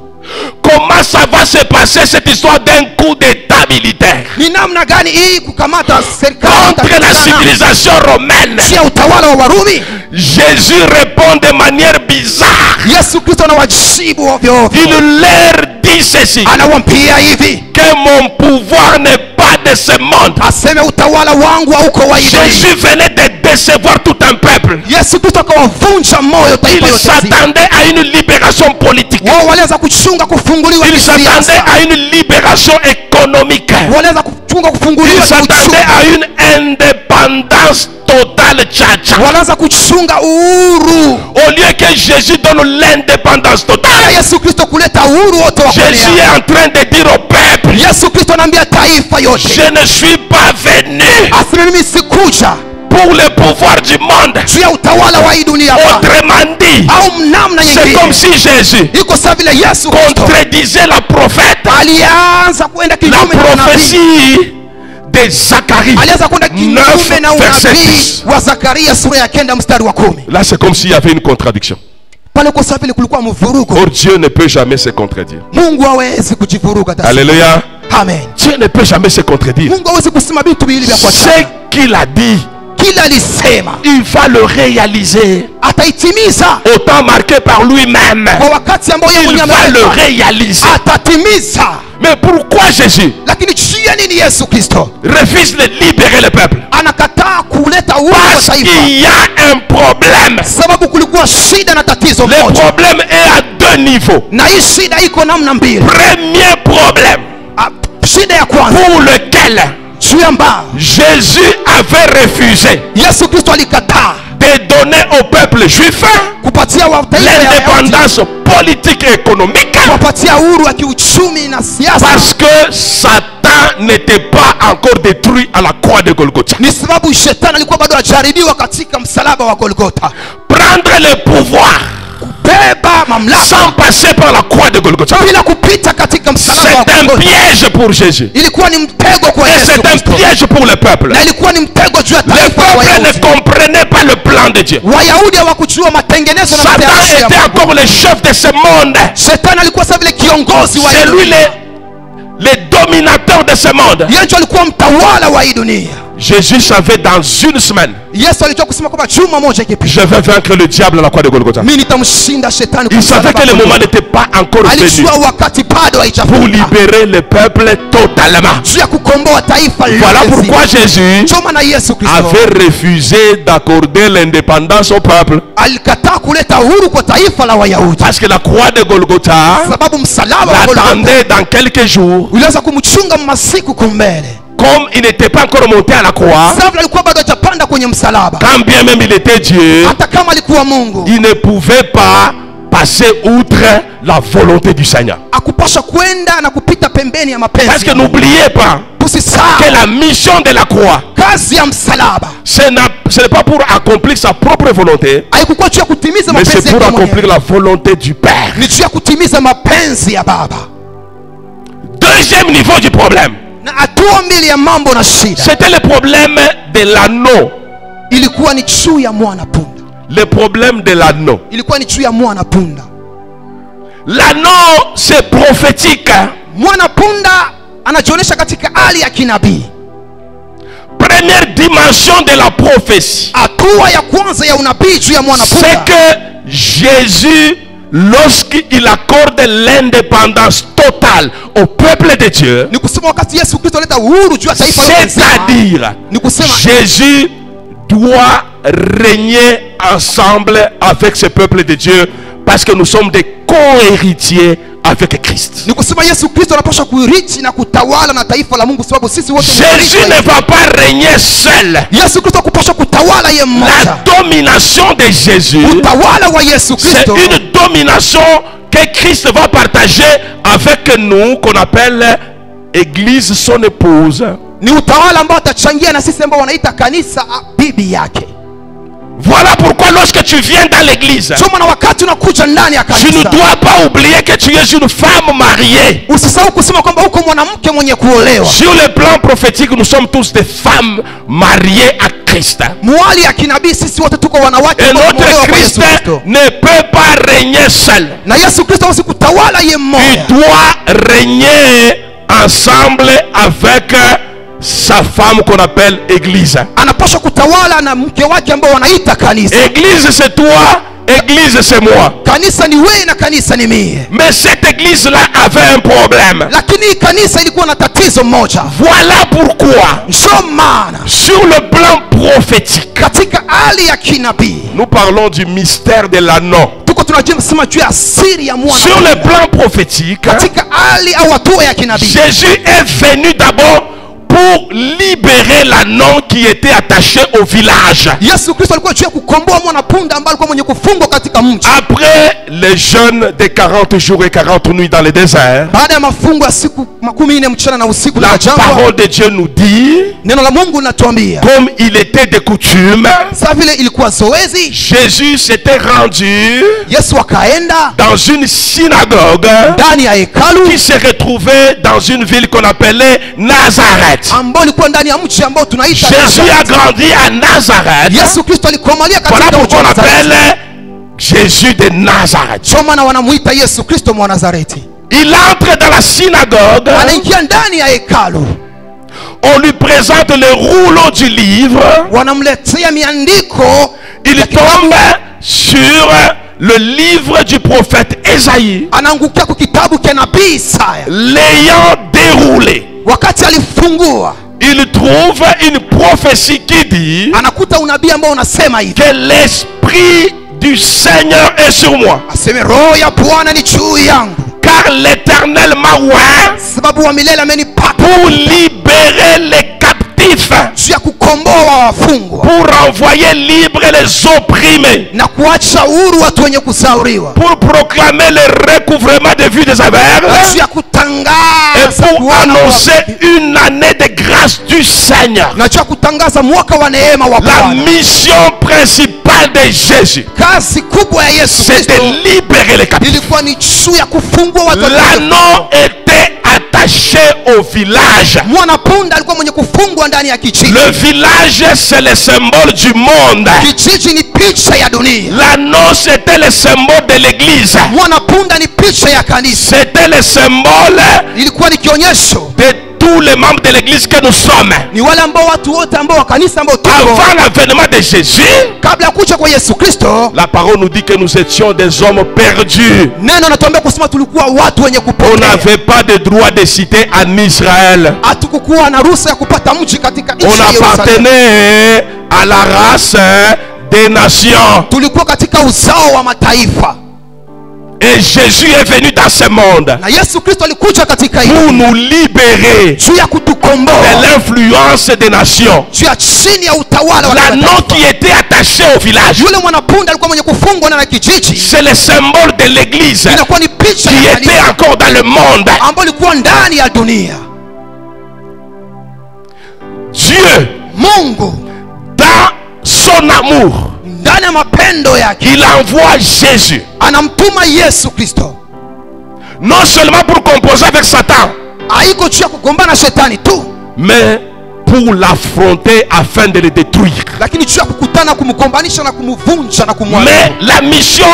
Comment ça va se passer cette histoire d'un coup d'état militaire Ni namna gani hii kukamata serikali contre la civilisation romaine? ya utawala wa Warumi? Jésus répond de manière bizarre. Yesu Kristo anawajibu ovyo ovyo. Il leur dit ceci, Anawaambia hivi, que mon pouvoir n'est pas de ce monde. aseme utawala wangu hauko wa hii dunia. Jésus venait de décevoir tout un peuple. Yesu Kristo akawavunja moyo taifa Il yote. s'attendait à une libération politique. Wao walianza kuchunga kufunguliwa Il s'attendait kisiasa. à une libération économique. Walianza kuchunga Il kufunguliwa s'attendait kiuchumi. à une indépendance totale. Tchatcha. Walianza kuchunga uhuru. Au lieu que Jésus donne l'indépendance totale, Yesu Kristo kuleta uhuru wote wa Jésus dunia. est en train de dire au peuple, Yesu Kristo anaambia taifa yote, je ne suis pas venu aseme mimi sikuja pour le pouvoir du monde. juu ya utawala wa hii dunia hapa. Autrement dit, Au namna c'est comme nyingine si Jésus iko sawa vile Yesu Kristo contredisait la prophète, alianza kwenda la kinyume na unabii. prophétie de Zacharie. Alianza kwenda 9, kinyume na verset unabii 10. wa Zakaria sura ya 9 mstari wa 10. Là, c'est comme s'il y avait une contradiction. Pale kwa sababu kulikuwa mvurugo. Or, Dieu ne peut jamais se contredire. Mungu hawezi kujivuruga tasa. Alléluia. Amen. Dieu ne peut jamais se contredire. Mungu hawezi kusema vitu viwili vya Ce kuachana. qu'il a dit, Kila alisema il va le réaliser. ataitimiza Au temps marqué par lui-même, kwa wakati ambao yeye il mwenyewe va le ameweka. réaliser. Atatimiza. Mais pourquoi Jésus Lakini juu ya nini Yesu Kristo refuse de libérer le peuple? anakataa kuleta uhuru kwa Parce taifa? qu'il y a un problème. Sababu kulikuwa shida na tatizo Le moja, problème est à deux niveaux. na hii shida iko namna mbili. Premier problème Shida ya kwanza pour lequel juu ambao Jésus avait refusé Yesu Kristo alikataa de donner au peuple juif kupatia wa taifa ya Wayahudi, l'indépendance politique et économique, kupatia uhuru wa kiuchumi na siasa, parce que Satan n'était pas encore détruit à la croix de Golgotha. ni sababu shetani alikuwa bado hajaribiwa katika msalaba wa Golgotha. Prendre le pouvoir Beba mamlaka sans passer par la croix de Golgotha, bila kupita katika msalaba wa c'est un Golgotha piège pour Jésus. ilikuwa ni mtego kwa Et Yesu c'est un Kristo, piège pour le peuple. na ilikuwa ni mtego juu ya Le taifa la peuple Wayahudi. ne comprenait pas le plan de Dieu. Wayahudi hawakujua matengenezo na Satan matayarisho ya était Mungu. encore le chef de ce monde. Shetani alikuwa sawa vile kiongozi wa hii C'est lui dunia. le dominateur de ce monde. Yeye ndiye alikuwa mtawala wa hii dunia. Jésus savait dans une semaine, Yesu alijua kusema kwamba juma moja ikipita je vais vaincre le diable à la croix de Golgotha. mimi nitamshinda shetani. Il savait que le moment n'était pas encore venu Alijua wakati bado pour haijafika libérer le peuple totalement. juu ya kukomboa taifa Voilà lote pourquoi zima. Jésus Ndio maana Yesu Kristo avait refusé d'accorder l'indépendance au peuple. alikataa kuleta uhuru kwa taifa la Wayahudi, Parce que la croix de Golgotha sababu msalaba wa Golgotha l'attendait dans quelques jours. uliweza kumchunga masiku kumbele. Comme il n'était pas encore monté à la croix, Sababu alikuwa bado hajapanda kwenye msalaba, quand bien même il était Dieu, hata kama alikuwa Mungu il ne pouvait pas passer outre la volonté du Seigneur. akupasha kwenda na kupita pembeni ya Parce mapenzi. que n'oubliez pas Usisahau que la mission de la croix, kazi ya msalaba ce n'est pas pour accomplir sa propre volonté, haikukuwa juu ya kutimiza mais c'est mapenzi pour yake accomplir mwenyewe, la volonté du Père. ni juu ya kutimiza mapenzi ya Baba. Deuxième niveau du problème, Na hatua mbili ya mambo na shida c'était le problème de l'anneau. ilikuwa ni juu ya mwana punda, Le problème de l'anneau. ilikuwa ni juu ya mwana punda. L'anneau, c'est prophétique. Mwana punda anajionyesha katika hali ya kinabii. Première dimension de la prophétie, Hatua ya kwanza ya unabii juu ya mwana c'est punda que Jésus, lorsqu'il accorde l'indépendance totale au peuple de Dieu, ni kusema wakati Yesu Kristo aleta uhuru juu ya taifa lote nzima, c'est-à-dire ni kusema Jésus doit régner ensemble avec ce peuple de Dieu parce que nous sommes des co-héritiers avec Christ. ni kusema Yesu Kristo anapaswa kuirithi na kutawala na taifa la Mungu, sababu sisi wote ni warithi Jésus wa ne Yesu. va pas régner seul. Yesu Kristo kupaswa kutawala yeye La mmoja. domination de Jésus, Utawala wa Yesu c'est Kristo une domination que Christ va partager avec nous, qu'on appelle Église, son épouse. ni utawala ambao atachangia na sisi ambao wanaita kanisa bibi yake. Voilà pourquoi lorsque tu viens dans l'église, Ndio maana wakati unakuja ndani ya tu ne kanisa, dois pas oublier que tu es une femme mariée. usisahau kusema kwamba uko mwanamke mwenye kuolewa. Sur le plan prophétique, nous sommes tous des femmes mariées à Christ. Mwali ya kinabii sisi wote tuko wanawake Et ambao notre tumeolewa kwa Christ Yesu Kristo. ne peut pas régner seul. Na Yesu Kristo hawezi kutawala yeye Il mmoja. doit régner ensemble avec sa femme qu'on appelle église. Anapaswa kutawala na mke wake ambao wanaita kanisa. Église c'est toi, église c'est moi. Kanisa ni wewe na kanisa ni mie. Mais cette église là avait un problème. Lakini hii kanisa ilikuwa na tatizo moja. Voilà pourquoi Ndio maana sur le plan prophétique, katika hali ya kinabii nous parlons du mystère de l'anneau. tuko tunasema juu ya siri ya mwana. Sur le plan prophétique, Katika hali au hatua ya kinabii, Jésus est venu d'abord pour libérer l'anneau qui était attaché au village. Yesu Kristo alikuwa juu ya kukomboa mwana punda ambaye alikuwa mwenye kufungwa katika mji. Après les jeûnes de 40 jours et 40 nuits dans le désert, Baada ya mafungo ya siku 40 mchana na usiku la na jangwa, parole de Dieu nous dit, neno la Mungu linatuambia comme il était de coutume, sasa vile ilikuwa zoezi, Jésus s'était rendu Yesu akaenda dans une synagogue ndani ya hekalu qui se retrouvait dans une ville qu'on appelait Nazareth. ambao ilikuwa ndani ya mji ambao tunaita Jésus a Nazareth. grandi à Nazareth. Yesu Kristo alikomalia Voilà katika mji pourquoi wa on Nazareti. appelle Jésus de Nazareth. Ndio maana wanamuita Yesu Kristo mwa Nazareti. Il entre dans la synagogue. Anaingia ndani ya hekalu, On lui présente le rouleau du livre. wanamletea miandiko. Il tombe sur le livre du prophète Ésaïe. Anaangukia kwa kitabu cha nabii Isaya. L'ayant déroulé, Wakati alifungua, il trouve une prophétie qui dit anakuta unabii ambao unasema hivi, que l'Esprit du Seigneur est sur moi, aseme roho ya Bwana ni juu yangu, car l'Éternel m'a oint sababu wa milele amenipaka pour libérer les captifs, juu ya kukomboa wafungwa pour envoyer libres les opprimés, na kuacha huru watu wenye kusauriwa, pour proclamer le recouvrement des vues des avers juu ya et kutangaza pour kuona annoncer kwa- une année de grâce du Seigneur. na juu ya kutangaza mwaka wa neema wa La Bwana. mission principale de Jésus, Kazi kubwa ya Yesu c'est Kristo de libérer les captifs. ilikuwa ni juu ya kufungua watu walio- L'anneau était attaché au village. mwana punda alikuwa mwenye kufungwa ndani ya kijiji. Le village, c'est le symbole du monde. Kijiji ni picha ya dunia, L'anneau, c'était le symbole de l'église. mwana punda ni picha ya kanisa, C'était le symbole ilikuwa ni kionyesho, de tous les membres de l'église que nous sommes. ni wale ambao watu wote ambao wa kanisa ambao tuko Avant l'avènement de Jésus, kabla ya kuja kwa Yesu Kristo. la parole nous dit que nous étions des hommes perdus. Neno natuambia kusema tulikuwa watu wenye On kupotea, n'avait pas de droit de cité en Israël. hatukukuwa na ruhusa ya kupata mji katika nchi On ya Yerusalemu. appartenait à la race des nations. Tulikuwa katika uzao wa mataifa, Et Jésus est venu dans ce monde na Yesu Kristo alikuja katika hii pour nous libérer juu ya kutukomboa de l'influence des nations. juu ya chini ya utawala wa L'anneau mataifa. qui était attaché au village, Yule mwanapunda alikuwa mwenye kufungwa na kijiji, c'est le symbole de l'église inakuwa ni picha qui ya était kanisa encore dans le monde. ambayo ilikuwa ndani ya dunia. Dieu, Mungu dans son amour, ndani ya mapendo yake il envoie Jésus, anamtuma Yesu Kristo, non seulement pour composer avec Satan, haiko juu ya kugombana na shetani tu, mais pour l'affronter afin de le détruire. lakini juu ya kukutana, kumgombanisha na kumvunja na kumwaga. Mais la mission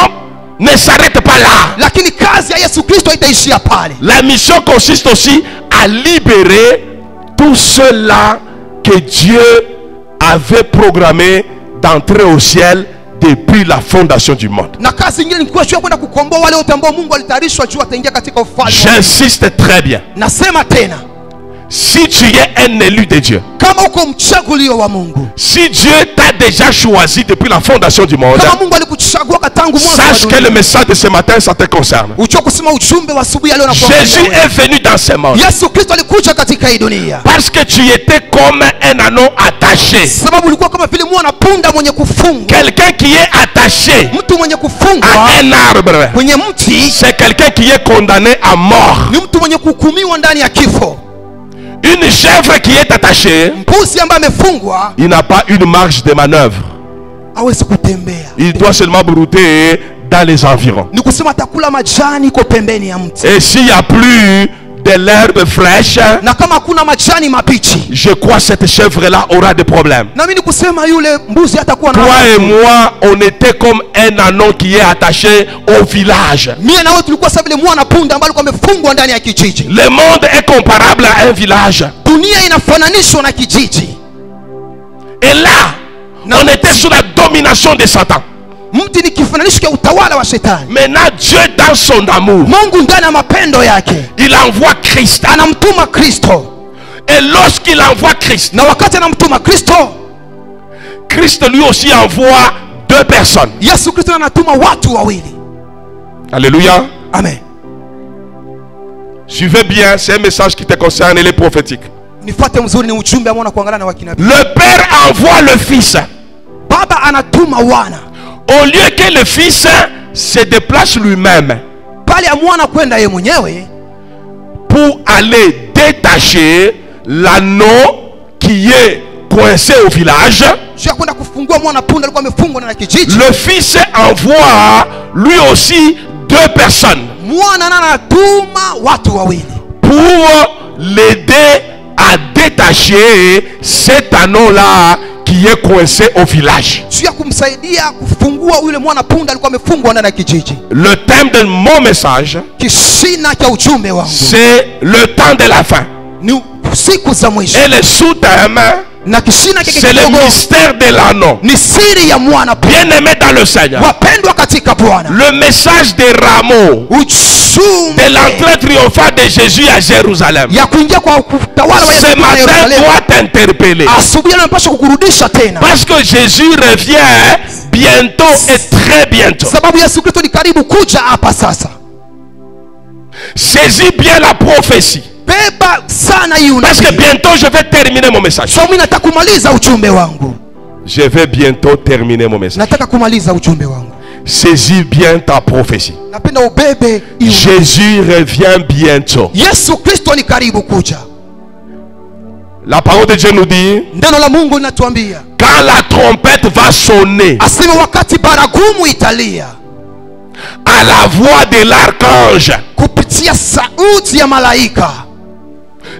ne s'arrête pas là. Lakini kazi ya Yesu Kristo itaishia pale. La mission consiste aussi à libérer tous ceux-là que Dieu avait programmé d'entrer au ciel depuis la fondation du monde. Na kazi nyingine ni kuwa juu ya kwenda kukomboa wale wote ambao Mungu alitayarishwa juu ataingia katika ufalme. J'insiste très bien. Nasema tena, Si tu es un élu de Dieu, kama uko mchagulio wa Mungu, si Dieu t'a déjà choisi depuis la fondation du monde, kama Mungu alikuchagua tangu mwanzo wa sache que le dunia, message de ce matin, ça te concerne. ujue kusema ujumbe wa asubuhi leo na Jésus est venu dans ce monde Yesu Kristo alikuja katika hii dunia parce que tu étais comme un anneau attaché. sababu ulikuwa kama vile mwana punda mwenye kufungwa. Quelqu'un qui est attaché Mtu mwenye à kufungwa un arbre, kwenye mti c'est quelqu'un qui est condamné à mort. ni mtu mwenye kuhukumiwa ndani ya kifo. Une chèvre qui est attachée, Mbuzi ambaye amefungwa il n'a pas une marge de manœuvre. hawezi kutembea. Il doit seulement brouter dans les environs. Ni kusema atakula majani iko pembeni ya mti. Et s'il n'y a plus de l'herbe fraîche, Na kama hakuna majani mabichi, je crois que cette chèvre-là aura des problèmes. na mimi ni kusema yule mbuzi hatakuwa na. Toi et moi, on était comme un ânon qui est attaché au village. Mimi na wewe tulikuwa sawa vile mwana punda ambaye alikuwa amefungwa ndani ya kijiji. Le monde est comparable à un village. Dunia inafananishwa na kijiji. Et là, on était sous la domination de Satan. Mti ni kifananisho cha utawala wa shetani. Maintenant, Dieu dans son amour, Mungu ndani ya mapendo yake il envoie Christ. anamtuma Kristo. Et lorsqu'il envoie Christ, Na wakati anamtuma Kristo, Christ lui aussi envoie deux personnes. Yesu Kristo anatuma watu wawili. Alléluia. Amen. Suivez bien, c'est un message qui te concerne, il est prophétique. Nifuate mzuri, ni ujumbe ambao unakuangalia na wakinabii. Le Père envoie le Fils. Baba anatuma wana. Au lieu que le Fils se déplace lui-même Pale ya mwana kwenda yeye mwenyewe pour aller détacher l'anneau qui est coincé au village, sio kwenda kufungua mwana punda alikuwa amefungwa na kijiji. le Fils envoie lui aussi deux personnes Mwana anatuma watu wawili pour l'aider à détacher cet anneau-là qui est coincé au village. sio kumsaidia kufungua yule mwana punda alikuwa amefungwa ndani ya kijiji. Le thème de mon message, Kishina cha ujumbe wangu c'est le temps de la fin. ni siku za mwisho, Et le sous-thème, na kishina chake c'est le kidogo mystère de l'anneau. ni siri ya mwana punda. Bien-aimé dans le Seigneur, Wapendwa katika Bwana, le message des rameaux ujumbe de l'entrée triomphale de Jésus à Jérusalem, ya kuingia kwa utawala wa Yesu ce Kristo matin Yerusalemu, doit t'interpeller. asubuhi anapaswa kukurudisha tena, Parce que Jésus revient bientôt et très bientôt. sababu Yesu Kristo ni karibu kuja hapa sasa. Saisis bien la prophétie. Beba sana hiyo Parce que unabii. bientôt je vais terminer mon message. So mimi nataka kumaliza ujumbe wangu. Je vais bientôt terminer mon message. Nataka kumaliza ujumbe wangu. Saisis bien ta prophétie. Napenda ubebe hiyo. Jésus revient bientôt. Yesu Kristo ni karibu kuja. La parole de Dieu nous dit, Neno la Mungu linatuambia, quand la trompette va sonner asema wakati baragumu italia, à la voix de l'archange, kupitia sauti ya malaika,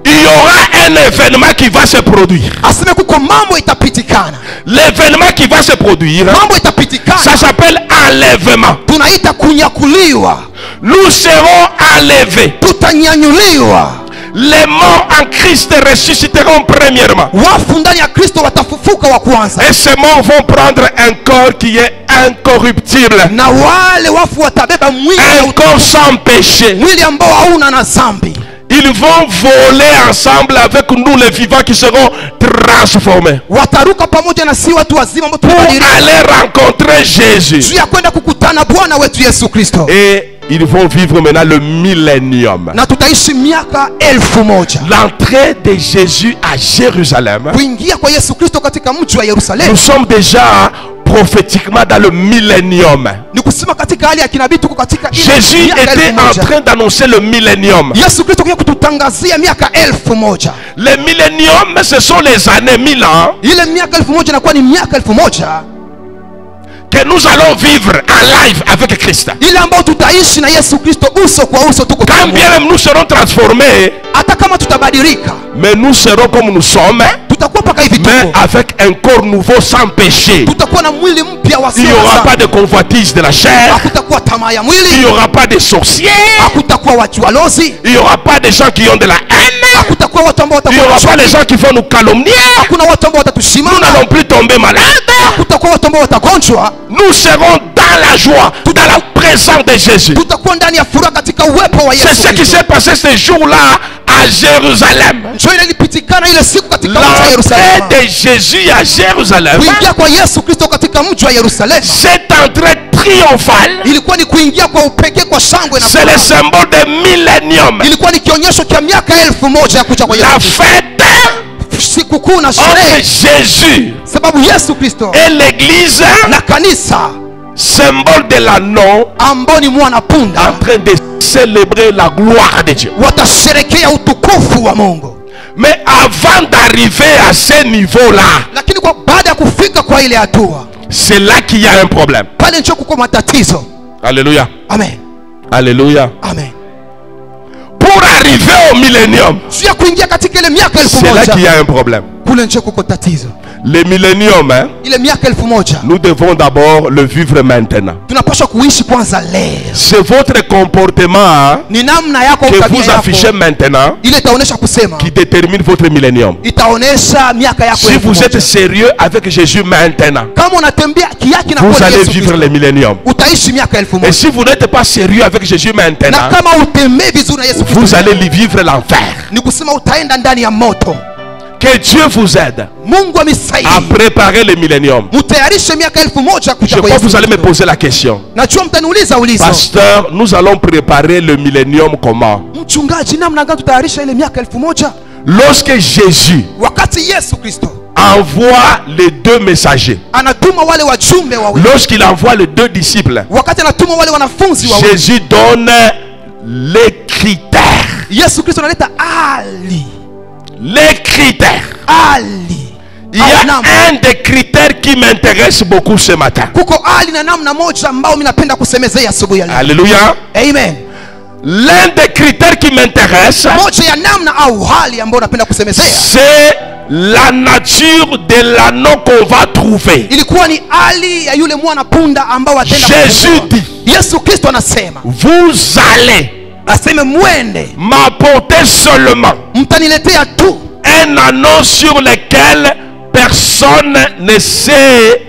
il y aura un événement qui va se produire. asema kuko mambo itapitikana. L'événement qui va se produire, Mambo ça itapitikana. s'appelle enlèvement. Tunaita kunyakuliwa. Nous serons enlevés. Tutanyanyuliwa. Les morts en Christ ressusciteront premièrement. Wafu ndani ya Kristo watafufuka wa kwanza. Et ces morts vont prendre un corps qui est incorruptible. Na wale wafu watabeba mwili Un corps sans péché. mwili ambao hauna na dhambi. Ils vont voler ensemble avec nous les vivants qui seront transformés. Wataruka pamoja na si watu wazima ambao Pour tumebadilika. aller rencontrer Jésus. Juu ya kwenda kukutana Bwana wetu Yesu Kristo. Et ils vont vivre maintenant le millénium. Na tutaishi miaka 1000. L'entrée de Jésus à Jérusalem. Kuingia kwa Yesu Kristo katika mji wa Yerusalemu. Nous sommes déjà prophétiquement dans le millénium. Ni kusema katika hali ya kinabii tuko katika ile Jésus miaka était 1000. en train d'annoncer le millénium. Yesu Kristo kwa kututangazia miaka 1000. Le millénium, ce sont les années 1000 ans Ile miaka 1000 inakuwa ni miaka 1000 que nous allons vivre en live avec Christ. ile ambayo tutaishi na Yesu Kristo uso kwa uso, tuko Quand pamoja. bien même nous serons transformés, Hata kama tutabadilika, mais nous serons comme nous sommes, tutakuwa paka hivi mais tuko. avec un corps nouveau sans péché. Tutakuwa na mwili mpya wa Il n'y aura pas de convoitise de la chair, hakutakuwa tamaa ya il n'y mwili, aura pas de sorciers, hakutakuwa watu walozi, il n'y aura pas de gens qui ont de la haine, hakutakuwa watu ambao il n'y watakuwa aura pas de gens qui vont nous calomnier, hakuna watu ambao nous watatushimama, n'allons plus tomber malades, hakutakuwa watu ambao watagonjwa. nous serons dans la joie, dans la présence de Jésus. Tutakuwa ndani ya furaha katika uwepo wa C'est Yesu ce qui Kristo. s'est passé ce jour-là à Jérusalem. Njoo ile ilipitikana ile siku katika mji wa L'entrée Yerusalemu. de Jésus à Jérusalem, Kuingia kwa Yesu Kristo katika mji wa Yerusalemu cette entrée triomphale, ilikuwa ni kuingia kwa upekee, kwa shangwe na c'est le furaha. symbole de millénium. Ilikuwa ni kionyesho cha miaka 1000 ya kuja kwa La Yesu Kristo. fête Sikukuu na entre sherehe, Jésus sababu Yesu Kristo et l'église, na kanisa symbole de l'anneau, ambao ni mwana en punda train de célébrer la gloire de Dieu. watasherekea utukufu wa Mungu. Mais avant d'arriver à ce niveau-là, Lakini kwa baada ya kufika kwa ile hatua, C'est là qu'il y a un problème. pale ndio kuko matatizo. Alléluia. Amen. Alléluia. Amen. Pour arriver au millénium, Juu ya kuingia katika ile miaka 1000, c'est là qu'il y a un problème. kule ndio kuko tatizo. Le millénium, hein, Ile miaka 1000 nous devons d'abord le vivre maintenant. tunapaswa kuishi kwanza leo. C'est votre comportement, hein, Ni namna yako que tabia vous affichez yako maintenant ile itaonesha kusema, qui détermine votre millénium. itaonesha miaka yako. Si vous êtes sérieux avec Jésus maintenant, kama unatembea kiaki na vous kwa allez Yesu vivre Kristo, le millénium. utaishi miaka Et 1000. si vous n'êtes pas sérieux avec Jésus Na maintenant, kama utembee vizuri na Yesu Kristo, vous allez vivre l'enfer. ni kusema utaenda ndani ya moto. Que Dieu vous aide Mungu à amisaidie préparer le millénium. mtayarishe miaka 1000 Je kuja kwa crois que Yesu vous allez me Kristo. poser la question. Najua mtaniuliza ulizo, Pasteur, nous allons préparer le millénium comment? mchungaji, namna gani tutayarisha ile miaka 1000? Lorsque Jésus Wakati Yesu Kristo envoie les deux messagers, anatuma wale wajumbe wawili, lorsqu'il envoie les deux disciples, wakati anatuma wale wanafunzi wawili, Jésus donne les critères. Yesu Kristo analeta ali Les critères. ali. Il y a un des critères qui m'intéresse beaucoup ce matin. Kuko ali na namna moja ambao mimi napenda kusemezea asubuhi ya leo. Alléluia. Amen. L'un des critères qui m'intéresse, Moja ya namna au hali ambayo napenda kusemezea c'est la nature de l'anneau qu'on va trouver. ilikuwa ni ali ya yule mwana punda ambao atenda Jésus dit, Yesu Kristo anasema, vous allez aseme mwende m'apporter seulement mtaniletea tu un anneau sur lequel personne ne s'est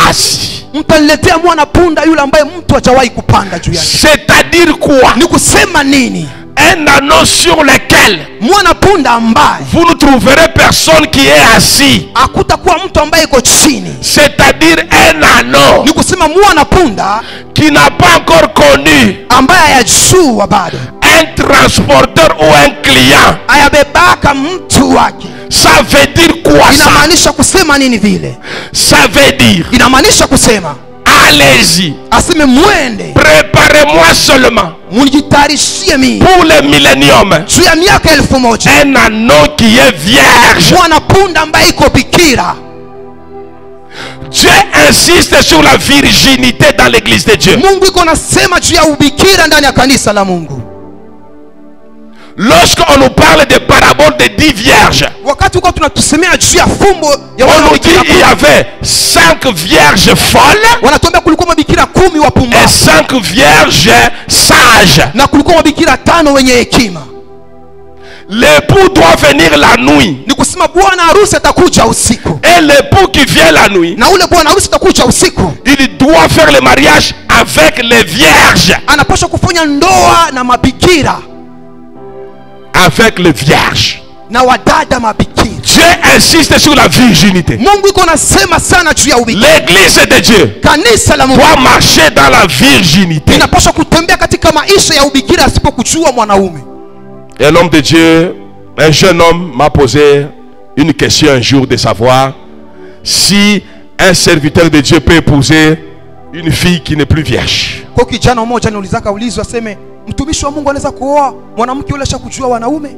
assis. mtaniletea mwana punda yule ambaye mtu hajawahi kupanda juu yake. C'est-à-dire quoi? Ni kusema nini? Un anneau sur lequel Mwana punda ambaye vous ne trouverez personne qui est assis. hakutakuwa mtu ambaye iko chini. C'est-à-dire un anneau Ni kusema mwana punda qui n'a pas encore connu ambaye hayajua bado, un transporteur ou un client. hayabebaka mtu wake. Ça veut dire quoi ça? Inamaanisha kusema nini vile? Ça veut dire, Inamaanisha kusema allez-y, aseme mwende préparez-moi seulement mujitayarishie mimi pour le millénium juu ya miaka 1000 un anneau qui est vierge. mwana punda ambaye iko bikira. Dieu insiste sur la virginité dans l'église de Dieu. Mungu iko nasema juu ya ubikira ndani ya kanisa la Mungu. Lorsqu'on nous parle de paraboles de 10 vierges, Wakati uko tunatusemea juu ya fumbo ya on nous dit bikira, il y avait 5 vierges folles wanatuambia kulikuwa mabikira 10 et wapumbavu 5 vierges sages. na kulikuwa mabikira 5 wenye hekima. L'époux doit venir la nuit. Ni kusema bwana harusi atakuja usiku, Et l'époux qui vient la nuit, na ule bwana harusi atakuja usiku, il doit faire le mariage avec les vierges. anapaswa kufanya ndoa na mabikira Avec les vierges. na wadada mabikira. Dieu insiste sur la virginité. Mungu iko nasema sana juu ya ubikira. L'église de Dieu Kanisa la Mungu doit marcher dans la virginité. inapaswa kutembea katika maisha ya ubikira asipokujua mwanaume. Et un homme de Dieu, un jeune homme m'a posé une question un jour de savoir si un serviteur de Dieu peut épouser une fille qui n'est plus vierge. Kwa kijana mmoja niulizaka ulizo aseme mtumishi wa Mungu anaweza kuoa mwanamke yule ashakujua wanaume?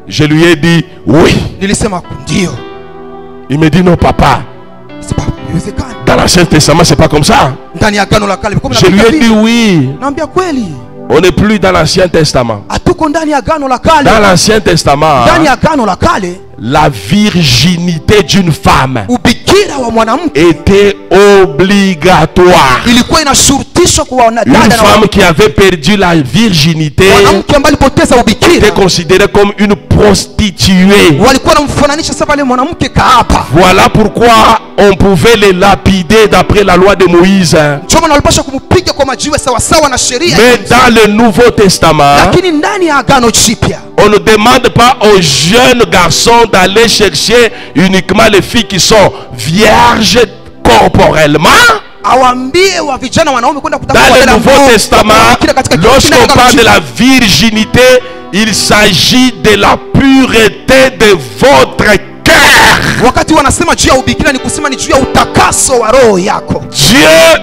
Je lui ai dit oui. Nilisema ndio. Il me dit non papa. Haiwezekani. Dans l'Ancien Testament c'est pas comme ça. Ndani ya agano la kale Je lui ai dit oui. naambia kweli. On n'est plus dans l'Ancien Testament. Hatuko ndani ya agano la kale. Dans l'Ancien Testament, Ndani ya agano la kale la virginité d'une femme ubikira wa mwanamke était obligatoire. ilikuwa inashurutishwa kwa Une wanadada na femme qui avait perdu la virginité mwanamke ambaye alipoteza était ubikira considérée comme une prostituée. walikuwa wanamfananisha sasa pale mwanamke kaapa. Voilà pourquoi on pouvait les lapider d'après la loi de Moïse. Ndio maana walipaswa kumpiga kwa majiwe sawa sawa na sheria. Mais dans le Nouveau Testament, Lakini ndani ya agano jipya on ne demande pas aux jeunes garçons d'aller chercher uniquement les filles qui sont vierges corporellement. awambie wa vijana wanaume kwenda kutafuta Dans le wadada Nouveau ambao Testament, katika kile lorsqu'on agano parle de jipya. la virginité, il s'agit de la pureté de votre cœur. Wakati wanasema juu ya ubikira ni kusema ni juu ya utakaso wa roho yako. Dieu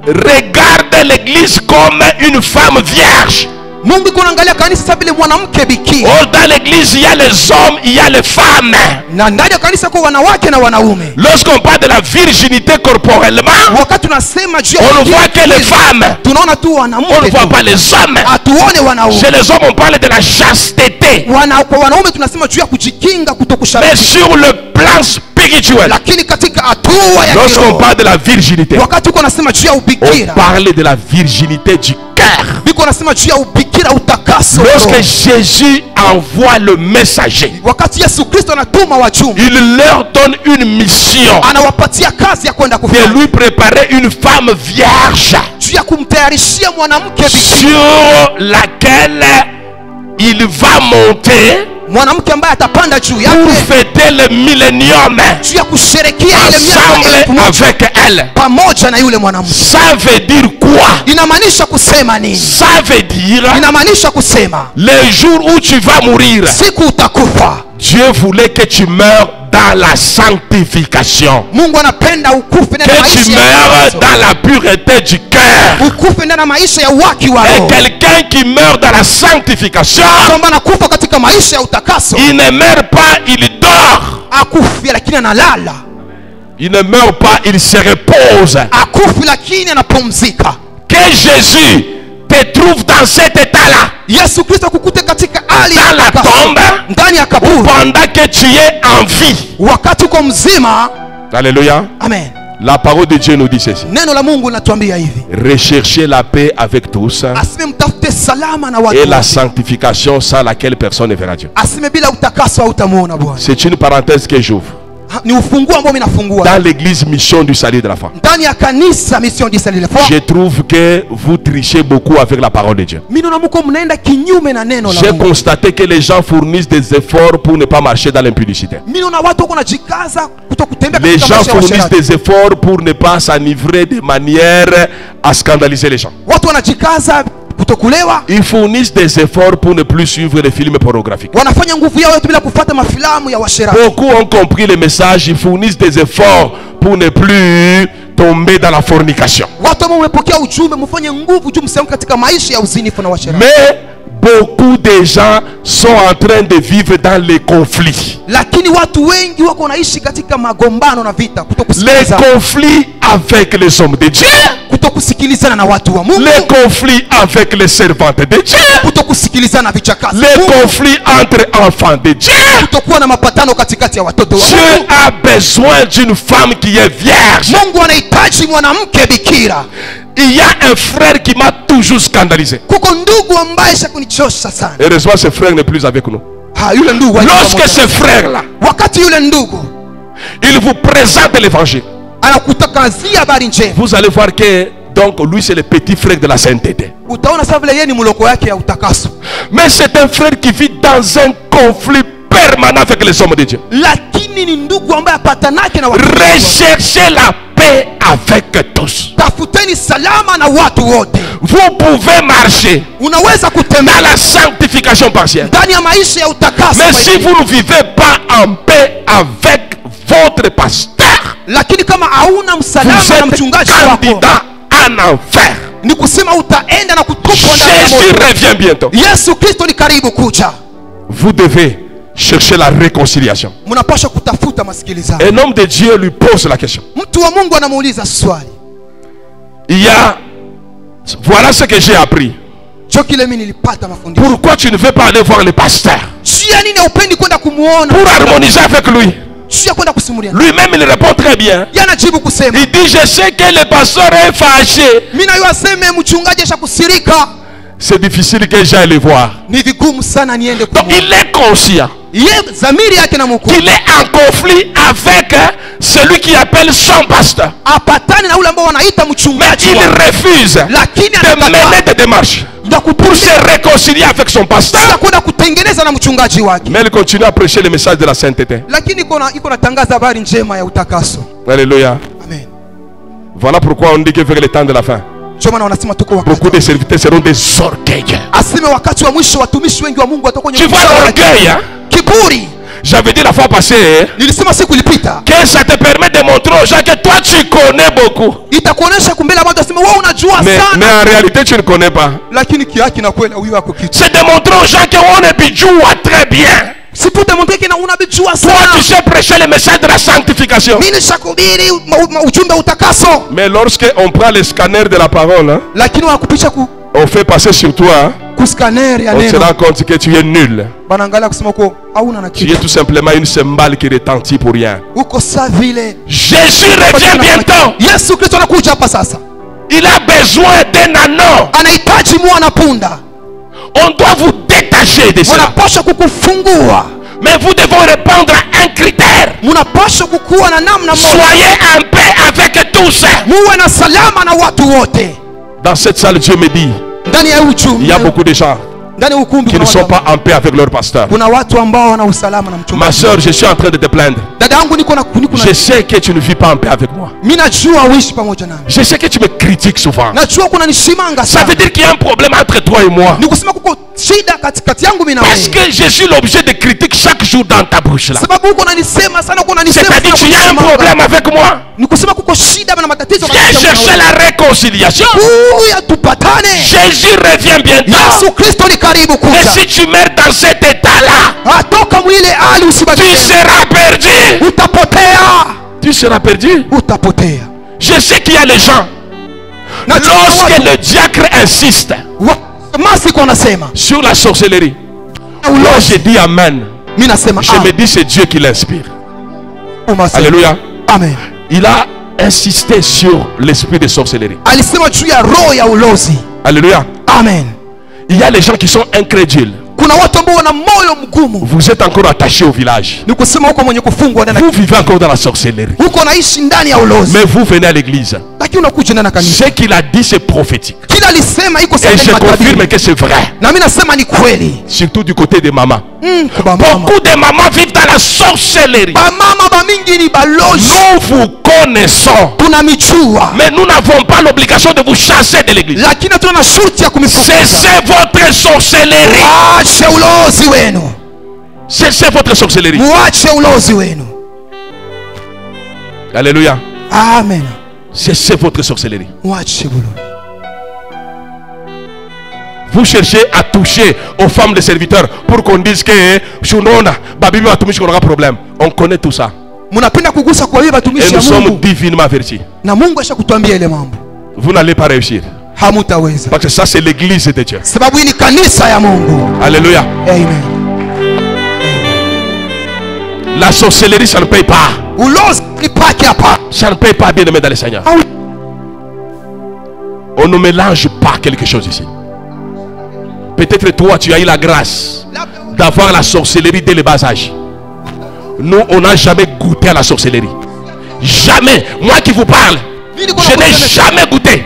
regarde l'église comme une femme vierge. Mungu kunaangalia kanisa sawa vile mwanamke bikira. Oh, dans l'église, il y a les hommes, il y a les femmes. Na ndani ya kanisa kwa wanawake na wanaume. Lorsqu'on parle de la virginité corporellement, Wakati tunasema juu ya on ne voit que les femmes. tunaona tu On wanawake. ne voit pas les hommes. Hatuone wanaume. Chez les hommes, on parle de la chasteté. Kwa wanaume tunasema juu ya kujikinga Mais kutokushariki. sur le plan spirituel, Lakini katika hatua ya lorsqu'on kiroho, parle de la virginité, wakati uko nasema juu ya on ubikira, parle de la virginité du cœur. biko nasema juu ya ubikira utakaso. Lorsque Jésus envoie le messager, Wakati Yesu Kristo anatuma wajumbe, il leur donne une mission anawapatia kazi ya kwenda de kufanya. lui préparer une femme vierge Juu ya kumtayarishia mwanamke bikira. sur laquelle il va monter Mwanamke ambaye atapanda juu pour yake. fêter le millénium Juu ya kusherekea ile miaka elfu ensemble moja avec elle. pamoja na yule mwanamke. Ça veut dire quoi? Inamaanisha kusema nini? Ça veut dire Inamaanisha kusema le jour où tu vas mourir, siku utakufa. Dieu voulait que tu meurs dans la sanctification, Mungu anapenda ukufe ndani ya que tu maisha ya meurs utakaso. dans la pureté du cœur. Ukufe ndani ya maisha ya uwaki wa Et roho. quelqu'un qui meurt dans la sanctification, Kwamba anakufa katika maisha ya utakaso, il ne meurt pas, il dort. akufi lakini analala. Il ne meurt pas, il se repose. Akufi lakini anapumzika. Que Jésus te trouve dans cet état-là, Yesu Kristo akukute katika hali dans ya la utakaso, tombe, ndani ya kaburi, pendant que tu es en vie. wakati uko mzima. Alléluia. Amen. La parole de Dieu nous dit ceci. Neno la Mungu linatuambia hivi, Recherchez la paix avec tous aseme mtafute salama na watu et la wote. sanctification sans laquelle personne ne verra Dieu. Aseme bila utakaso hautamuona Bwana. C'est une parenthèse que j'ouvre. Ni ufunguo ambao mimi nafungua Dans l'église Mission du Salut de la Foi, ndani ya kanisa Mission du Salut de la Foi. je trouve que vous trichez beaucoup avec la parole de Dieu. Mimi naona mko mnaenda kinyume na neno la J'ai Mungu. constaté que les gens fournissent des efforts pour ne pas marcher dans l'impudicité. Mimi naona watu wako najikaza kutokutembea Les katika gens maisha ya fournissent uasherati. des efforts pour ne pas s'enivrer de manière à scandaliser les gens. Watu wanajikaza kutokulewa, Ils fournissent des efforts pour ne plus suivre les films pornographiques. wanafanya nguvu yao yote bila kufuata mafilamu ya washerati. Beaucoup ont compris le message, ils fournissent des efforts pour ne plus tomber dans la fornication. Watu ambao wamepokea ujumbe, mfanye nguvu juu msianguke katika maisha ya uzinifu na washerati. Mais beaucoup de gens sont en train de vivre dans les conflits. Lakini watu wengi wako wanaishi katika magombano na vita, Les kutokusikiliza, conflits avec les hommes de Dieu, kutokusikilizana na watu wa Mungu, les conflits avec les servantes de Dieu, kutokusikilizana na vichakazi, les conflits entre enfants de Dieu. kutokuwa na mapatano katikati ya watoto wa Dieu Mungu. a besoin d'une femme qui est vierge. Mungu anahitaji mwanamke bikira. Il y a un frère qui m'a toujours scandalisé. Kuko ndugu ambaye shakunichosha sana. Heureusement, ce frère n'est plus avec nous. Yule ndugu hayuko Lorsque pamoja. ce frère-là, Wakati yule ndugu il vous présente l'évangile, anakutangazia habari njema, vous allez voir que donc lui c'est le petit frère de la sainteté. utaona sasa vile yeye ni mloko yake ya utakaso. Mais c'est un frère qui vit dans un conflit permanent avec les hommes de Dieu. Lakini ni ndugu ambaye apatanake na watu. Recherchez la paix avec tous. Tafuteni salama na watu wote. Vous pouvez marcher Unaweza dans kutembea la sanctification partielle. ndani ya maisha ya utakaso. Mais si vous ne vivez pas en paix avec votre pasteur, Lakini kama hauna vous msalama na êtes mchungaji wako, candidat en enfer. ni kusema utaenda na kutupwa ndani ya Jésus moto. revient bientôt. Yesu Kristo ni karibu kuja. Vous devez chercher la réconciliation. Mnapaswa kutafuta masikilizano. Un homme de Dieu lui pose la question. Mtu wa Mungu anamuuliza swali. Il y a, voilà ce que j'ai appris. Jo kile mimi nilipata mafundisho. Pourquoi tu ne veux pas aller voir le pasteur Jia nini upendi kwenda kumuona? pour harmoniser avec lui? Jia kwenda kusimulia. Lui-même il répond très bien. Yana jibu kusema. Il dit je sais que le pasteur est fâché. Mimi nayo aseme mchungaji ashakusirika. C'est difficile que j'aille le voir. Ni vigumu sana niende Donc kumuona. il est conscient Yeye zamiri yake na mkuu. qu'il est en conflit avec celui qui appelle son pasteur. Apatane na ule ambao wanaita Mais mchungaji il wao. refuse Lakini de mener des démarches na pour kutusha se réconcilier avec son pasteur. kwenda kutengeneza na mchungaji wake. Mais il continue à prêcher le message de la sainteté. Lakini iko natangaza habari njema ya utakaso. Alléluia. Amen. Voilà pourquoi on dit que vers le temps de la fin, Ndio maana wanasema tuko wakati. beaucoup de serviteurs seront des orgueilleux. Aseme wakati wa mwisho watumishi wengi wa Mungu watakuwa Tu vois l'orgueil, hein? kiburi. J'avais dit la fois passée Nilisema siku ilipita. que ça te permet de montrer aux gens que toi tu connais beaucoup. Itakuonesha kumbele watu waseme wewe unajua Mais sana. en réalité tu ne connais pas. Lakini kiaki na kweli huyu wako kitu. C'est de montrer aux gens qu'on est bijou très bien. Si pour te montrer que unabijua Toi sana. tu sais prêcher le message de la sanctification. Mimi nishakubiri ujumbe utakaso. Mais lorsque on prend le scanner de la parole, hein, Lakini wakupisha on fait passer sur toi, hein, kuscanner ya on se neno. rend compte que tu es nul. Banaangalia kusema uko hauna na Tu es kitu. tout simplement une cymbale qui retentit pour rien. Uko saa vile. Jésus revient bientôt. Yesu Kristo anakuja hapa sasa. Il a besoin d'un anneau. Anahitaji mwana punda. On doit vous détacher de cela. Munapaswa kukufungua. Mais vous devez répondre à un critère. Munapaswa kukuwa na namna moja. Soyez en paix avec tous. Muwe na salama na watu wote. Dans cette salle, Dieu me dit, Ndani ya uchumi. il y a beaucoup de gens Ndani ya ukumbi qui ne kuna sont watu. pas en paix avec leur pasteur. Kuna watu ambao wana usalama na Ma mchungaji. soeur, je suis en train de te plaindre. Dada yangu niko na Je sais que tu ne vis pas en paix avec moi. mimi najua uishi pamoja nami. Je sais que tu me critiques souvent. Najua kuna nishimanga Ça sana. veut dire qu'il y a un problème entre toi et moi. Ni kusema kuko shida katikati yangu mimi na Parce wewe. que je suis l'objet de critiques chaque jour dans ta bouche là. Sababu uko unanisema sana, uko unanisema sana. C'est-à-dire qu'il y a un problème avec moi. Ni kusema kuko shida na matatizo Viens katikati yangu chercher na wewe. la réconciliation. Kuya tupatane. Jésus revient bientôt. Yesu Kristo ni karibu Et kuja. si tu meurs dans cet état-là, Atoka mwile hali usibaki. tu seras perdu. Utapotea. Tu seras perdu. Utapotea. Je sais qu'il y a les gens. Lorsque le diacre insiste Masiko anasema sur la sorcellerie, moi je dis amen. mimi nasema Je me dis c'est Dieu qui l'inspire. Alléluia. Amen. Il a insisté sur l'esprit de sorcellerie. Alisema juu ya roho ya ulozi. Alléluia. Amen. Il y a les gens qui sont incrédules. Kuna watu ambao wana moyo mgumu. Vous êtes encore attachés au village. Ni kusema huko mwenye kufungwa ndani. Vous vivez encore dans la sorcellerie. Huko naishi ndani ya ulozi. Mais vous venez à l'église. Lakini unakuja ndani ya kanisa. Ce qu'il a dit c'est prophétique. Kila alisema iko Et je sahihi confirme matabiri. que c'est vrai. Na mimi nasema ni kweli. Surtout du côté des mamans. Kwa mama. Beaucoup de mamans vivent dans la sorcellerie. Ba mama ba mingi ni balozi. Nous vous connaissons. Tunamijua. Mais nous n'avons pas l'obligation de vous chasser de l'église. Lakini tuna shuti ya kumifukuza. Cessez votre sorcellerie. Muache ulozi wenu. Cessez votre sorcellerie. Muache ulozi wenu. Alléluia. Amen. Cessez votre sorcellerie. Muache ulozi. Vous cherchez à toucher aux femmes de serviteurs pour qu'on dise que Shunona, Babibi Watumishi aura problème. On connaît tout ça. Munapenda kugusa kwa hiyo Et watumishi nous ya sommes Mungu. divinement avertis. Na Mungu ashakutuambia ile mambo. Vous n'allez pas réussir. Hamutaweza. Parce que ça c'est l'église de Dieu. Sababu hii ni kanisa ya Mungu. Alléluia. Amen. La sorcellerie ça ne paye pas. Ulozi ni pake hapa. Ça ne paye pas, bien aimé dans le Seigneur. On ne mélange pas quelque chose ici. Peut-être toi tu as eu la grâce d'avoir la sorcellerie dès le bas âge. Nous on n'a jamais goûté à la sorcellerie. Jamais. Moi qui vous parle, je n'ai jamais goûté.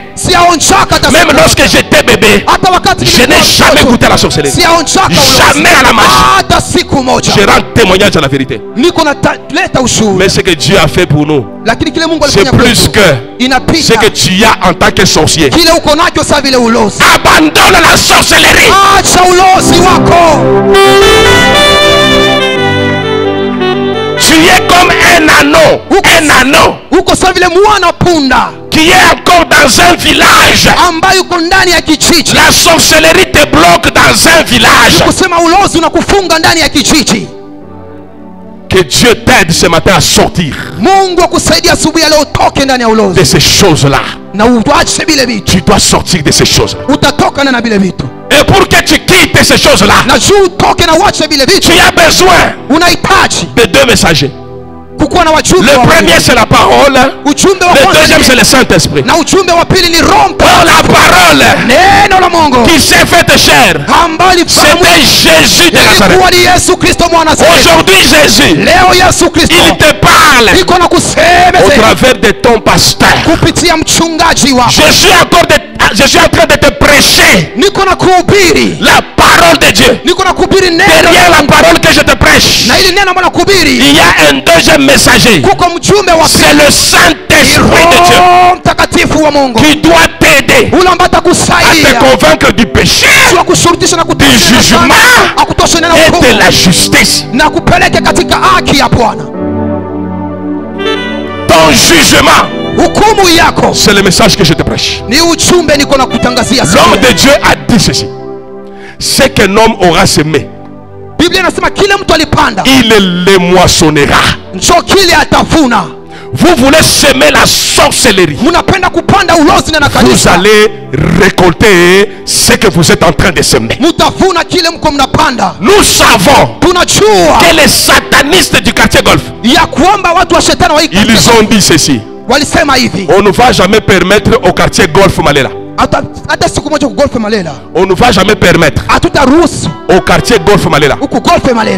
Même lorsque j'étais bébé, je n'ai jamais goûté à la sorcellerie. Jamais à la magie. Je rends témoignage à la vérité. Mais ce que Dieu a fait pour nous, c'est plus que ce que tu as en tant que sorcier. Abandonne la sorcellerie. Tu es comme un anneau. Un anneau qui est encore dans un village. La sorcellerie te bloque dans un village. Que Dieu t'aide ce matin à sortir de ces choses-là. Tu dois sortir de ces choses. Et pour que tu quittes ces choses-là, tu as besoin de deux messagers. Le premier c'est la parole. Le deuxième c'est le Saint-Esprit. Oh, la parole qui s'est faite chair, c'était Jésus de Nazareth. Aujourd'hui Jésus, il te parle au travers de ton pasteur. Je suis en train de te prêcher la parole parole de Dieu, derrière la parole que je te prêche, il y a un deuxième messager. C'est le Saint-Esprit de Dieu qui doit t'aider à te convaincre du péché, du jugement et de la justice. Ton jugement, c'est le message que je te prêche. L'homme de Dieu a dit ceci: ce qu'un homme aura semé, il le moissonnera. Vous voulez semer la sorcellerie, vous allez récolter ce que vous êtes en train de semer. Nous savons que les satanistes du quartier Golf, ils ont dit ceci: on ne va jamais permettre au quartier Golf Malela, on ne va jamais permettre au quartier Golf Malela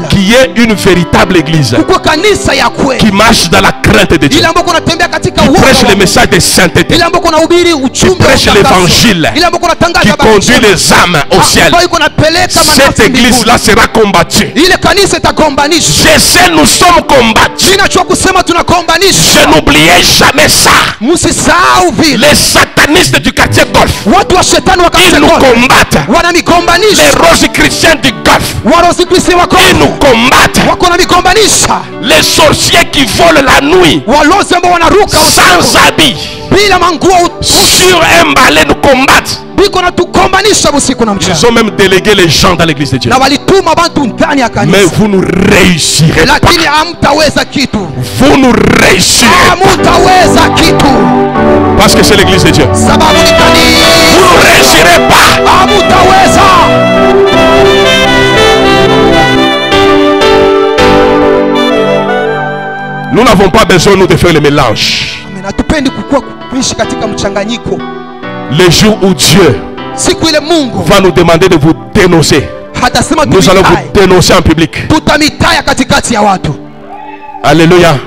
qu'il y ait une véritable église qui marche dans la crainte de Dieu, qui prêche le message de sainteté, qui prêche l'évangile, qui conduit les âmes au ciel. Cette église-là sera combattue. Je sais, nous sommes combattus. Je n'oubliais jamais ça. Les satanistes du quartier Golf, ils nous combattent. Les rosicruciens du Golf, ils nous combattent. Les sorciers qui volent la nuit sans habit sur un balai nous combattent. Ils ont même délégué les gens dans l'église de Dieu. Mais vous ne réussirez pas. Vous ne réussirez pas. Parce que c'est l'église de Dieu. Vous ne réussirez pas. Nous n'avons pas besoin nous de faire le mélange. Le jour où Dieu va nous demander de vous dénoncer, nous allons vous dénoncer en public. Alléluia.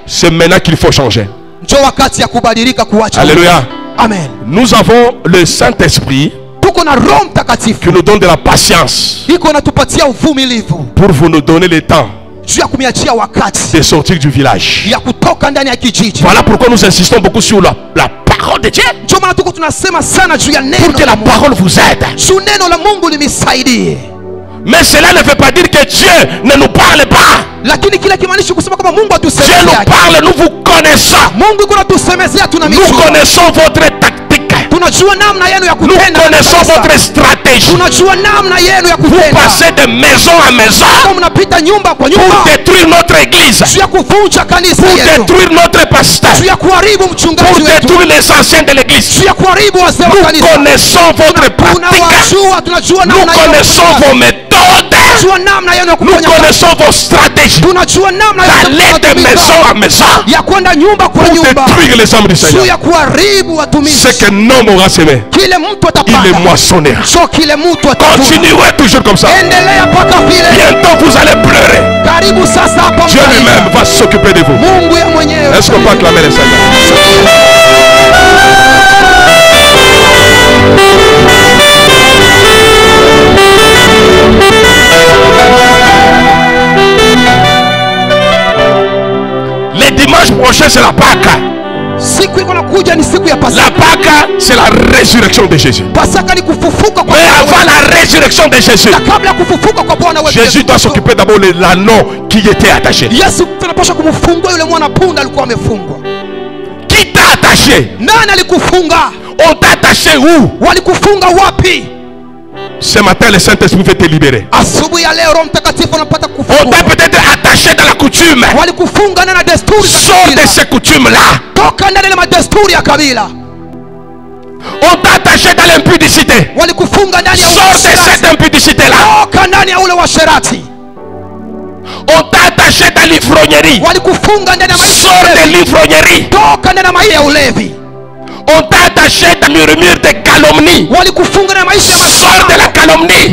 C'est maintenant qu'il faut changer. Alléluia. Amen. Nous avons le Saint-Esprit qui nous donne de la patience pour vous nous donner le temps de sortir du village. Voilà pourquoi nous insistons beaucoup sur la parole de Dieu, pour que la parole vous aide. Mais cela ne veut pas dire que Dieu ne nous parle pas. Dieu nous parle, nous vous connaissons. Nous connaissons votre tactique. Nous connaissons votre stratégie. Vous passez de maison à maison pour détruire notre église, pour détruire notre pasteur, pour détruire les anciens de l'église. Nous connaissons votre pratique. Nous connaissons vos méthodes. Nous connaissons vos stratégies d'aller de maison à maison pour détruire les hommes du Seigneur. Ce que l'homme aura semé, il est moissonnera. Continuez toujours comme ça. Bientôt vous allez pleurer. Dieu lui-même va s'occuper de vous. Est-ce qu'on peut acclamer le Seigneur? Le dimanche prochain, c'est la Pâque. La Pâque, c'est la résurrection de Jésus. Mais avant la résurrection de Jésus, Jésus doit s'occuper d'abord de l'anneau qui était attaché. Qui t'a attaché? On t'a attaché où? Ce matin, le Saint-Esprit veut te libérer. On t'a peut-être attaché dans la coutume. Sors de ces coutumes-là. On t'a attaché dans l'impudicité. Sors de cette impudicité-là. On t'a attaché dans l'ivrognerie. Sors de l'ivrognerie. On t'a attaché dans le murmure de calomnie. Sors de la calomnie.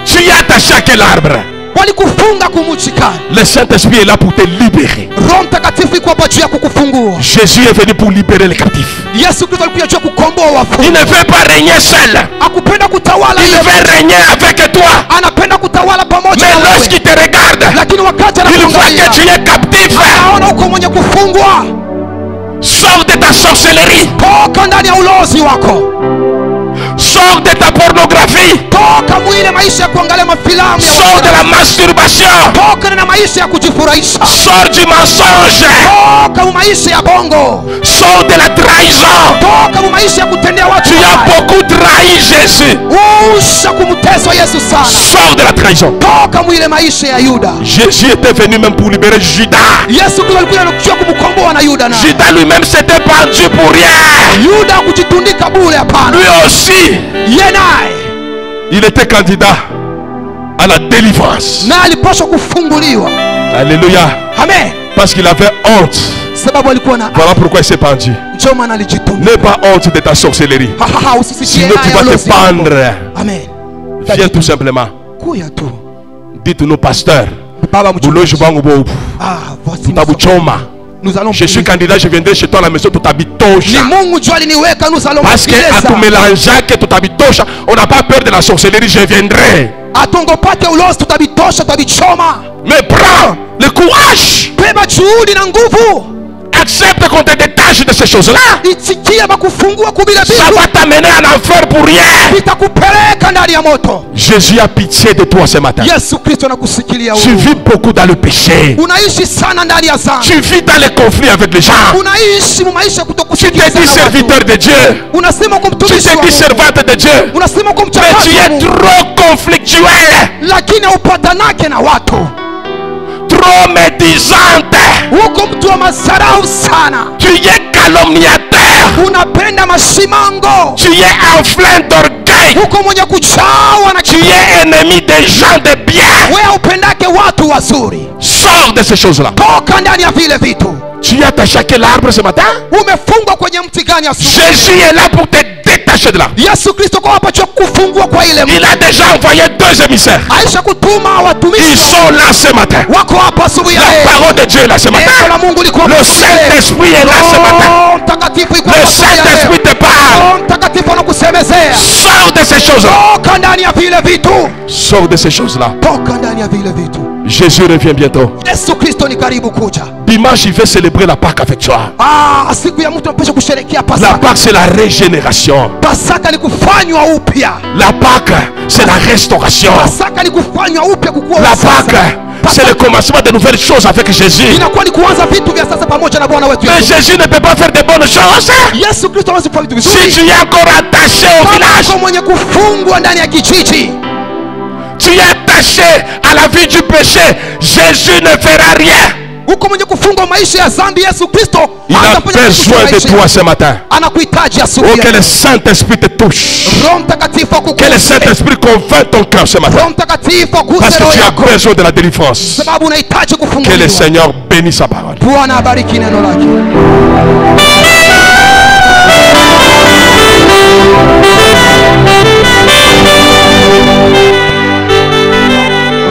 Tu es attaché à quel arbre? walikufunga kumujikani. Le Saint-Esprit est là pour te libérer. Roho Mtakatifu iko hapa juu ya kukufungua. Jésus est venu pour libérer les captifs. Yesu Kristo alikuja juu ya kukomboa wafungwa. Il ne veut pas régner seul. Akupenda kutawala, il veut régner avec toi. Anapenda kutawala pamoja mais na wewe. lorsqu'il te regarde, Lakini wakati il voit anakuangalia, que tu es captif. anaona uko mwenye kufungwa. Sors de ta sorcellerie. Toka ndani ya ulozi wako. Sors de ta pornographie. Toka mwile maisha ya kuangalia mafilamu. Sors de la masturbation. Toka na maisha ya kujifurahisha. Sors du mensonge. Toka maisha ya bongo. Sors de la trahison. Toka maisha ya kutendea watu. Tu as beaucoup trahi Jésus. Usha kumtesa Yesu sana. Sors de la trahison. Toka mwile maisha ya Yuda. Jésus était venu même pour libérer Judas. Yesu Kristo alikuja kumkomboa na Yuda na. Judas lui-même s'était pendu pour rien. Yuda kujitundika bure hapana. Lui aussi, il était candidat à la délivrance. Na alipaswa kufunguliwa. Alléluia. Amen. Parce qu'il avait honte. Sababu alikuwa na. Voilà pourquoi il s'est pendu. Ndio maana alijitundika. N'aie pas honte de ta sorcellerie. Sinon tu vas te pendre. Amen. Viens tout simplement. Kuya tu. Dites-nous, pasteur. Baba mchungaji. Voici je suis candidat, je viendrai chez toi à la maison, tout habitosha. Parce qu'à tout mélanger, que tout habitosha, on n'a pas peur de la sorcellerie, je viendrai. Mais prends le courage. Accepte qu'on te détache de ces choses-là. Ça va t'amener en enfer pour rien. Jésus a pitié de toi ce matin. Tu vis beaucoup dans le péché. Tu vis dans les conflits avec les gens. Tu te dis serviteur de Dieu. Tu te dis servante de Dieu. Mais tu es trop conflictuel. Trop médisante. Tu es calomniateur. Tu es enflé d'orgueil. Tu es ennemi des gens de bien. Sors de ces choses-là. Tu es attaché à quel arbre ce matin? Jésus est là pour te détacher de là. Il a déjà envoyé 2 émissaires. Ils sont là ce matin. La parole de Dieu est là ce matin. Le Saint-Esprit est là ce matin. Le Saint-Esprit te parle. Sors de ces choses-là. Sors de ces choses-là. Jésus revient bientôt. Dimanche, il veut célébrer la Pâque avec toi. La Pâque, c'est la régénération. La Pâque, c'est la restauration. La Pâque, c'est le commencement de nouvelles choses avec Jésus. Mais Jésus ne peut pas faire de bonnes choses si tu es encore attaché au village. Tu es attaché à la vie du péché. Jésus ne fera rien. Il a besoin de toi ce matin. Oh, que le Saint-Esprit te touche. Que le Saint-Esprit convainc ton cœur ce matin. Parce que tu as besoin de la délivrance. Que le Seigneur bénisse sa parole.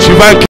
Tu vas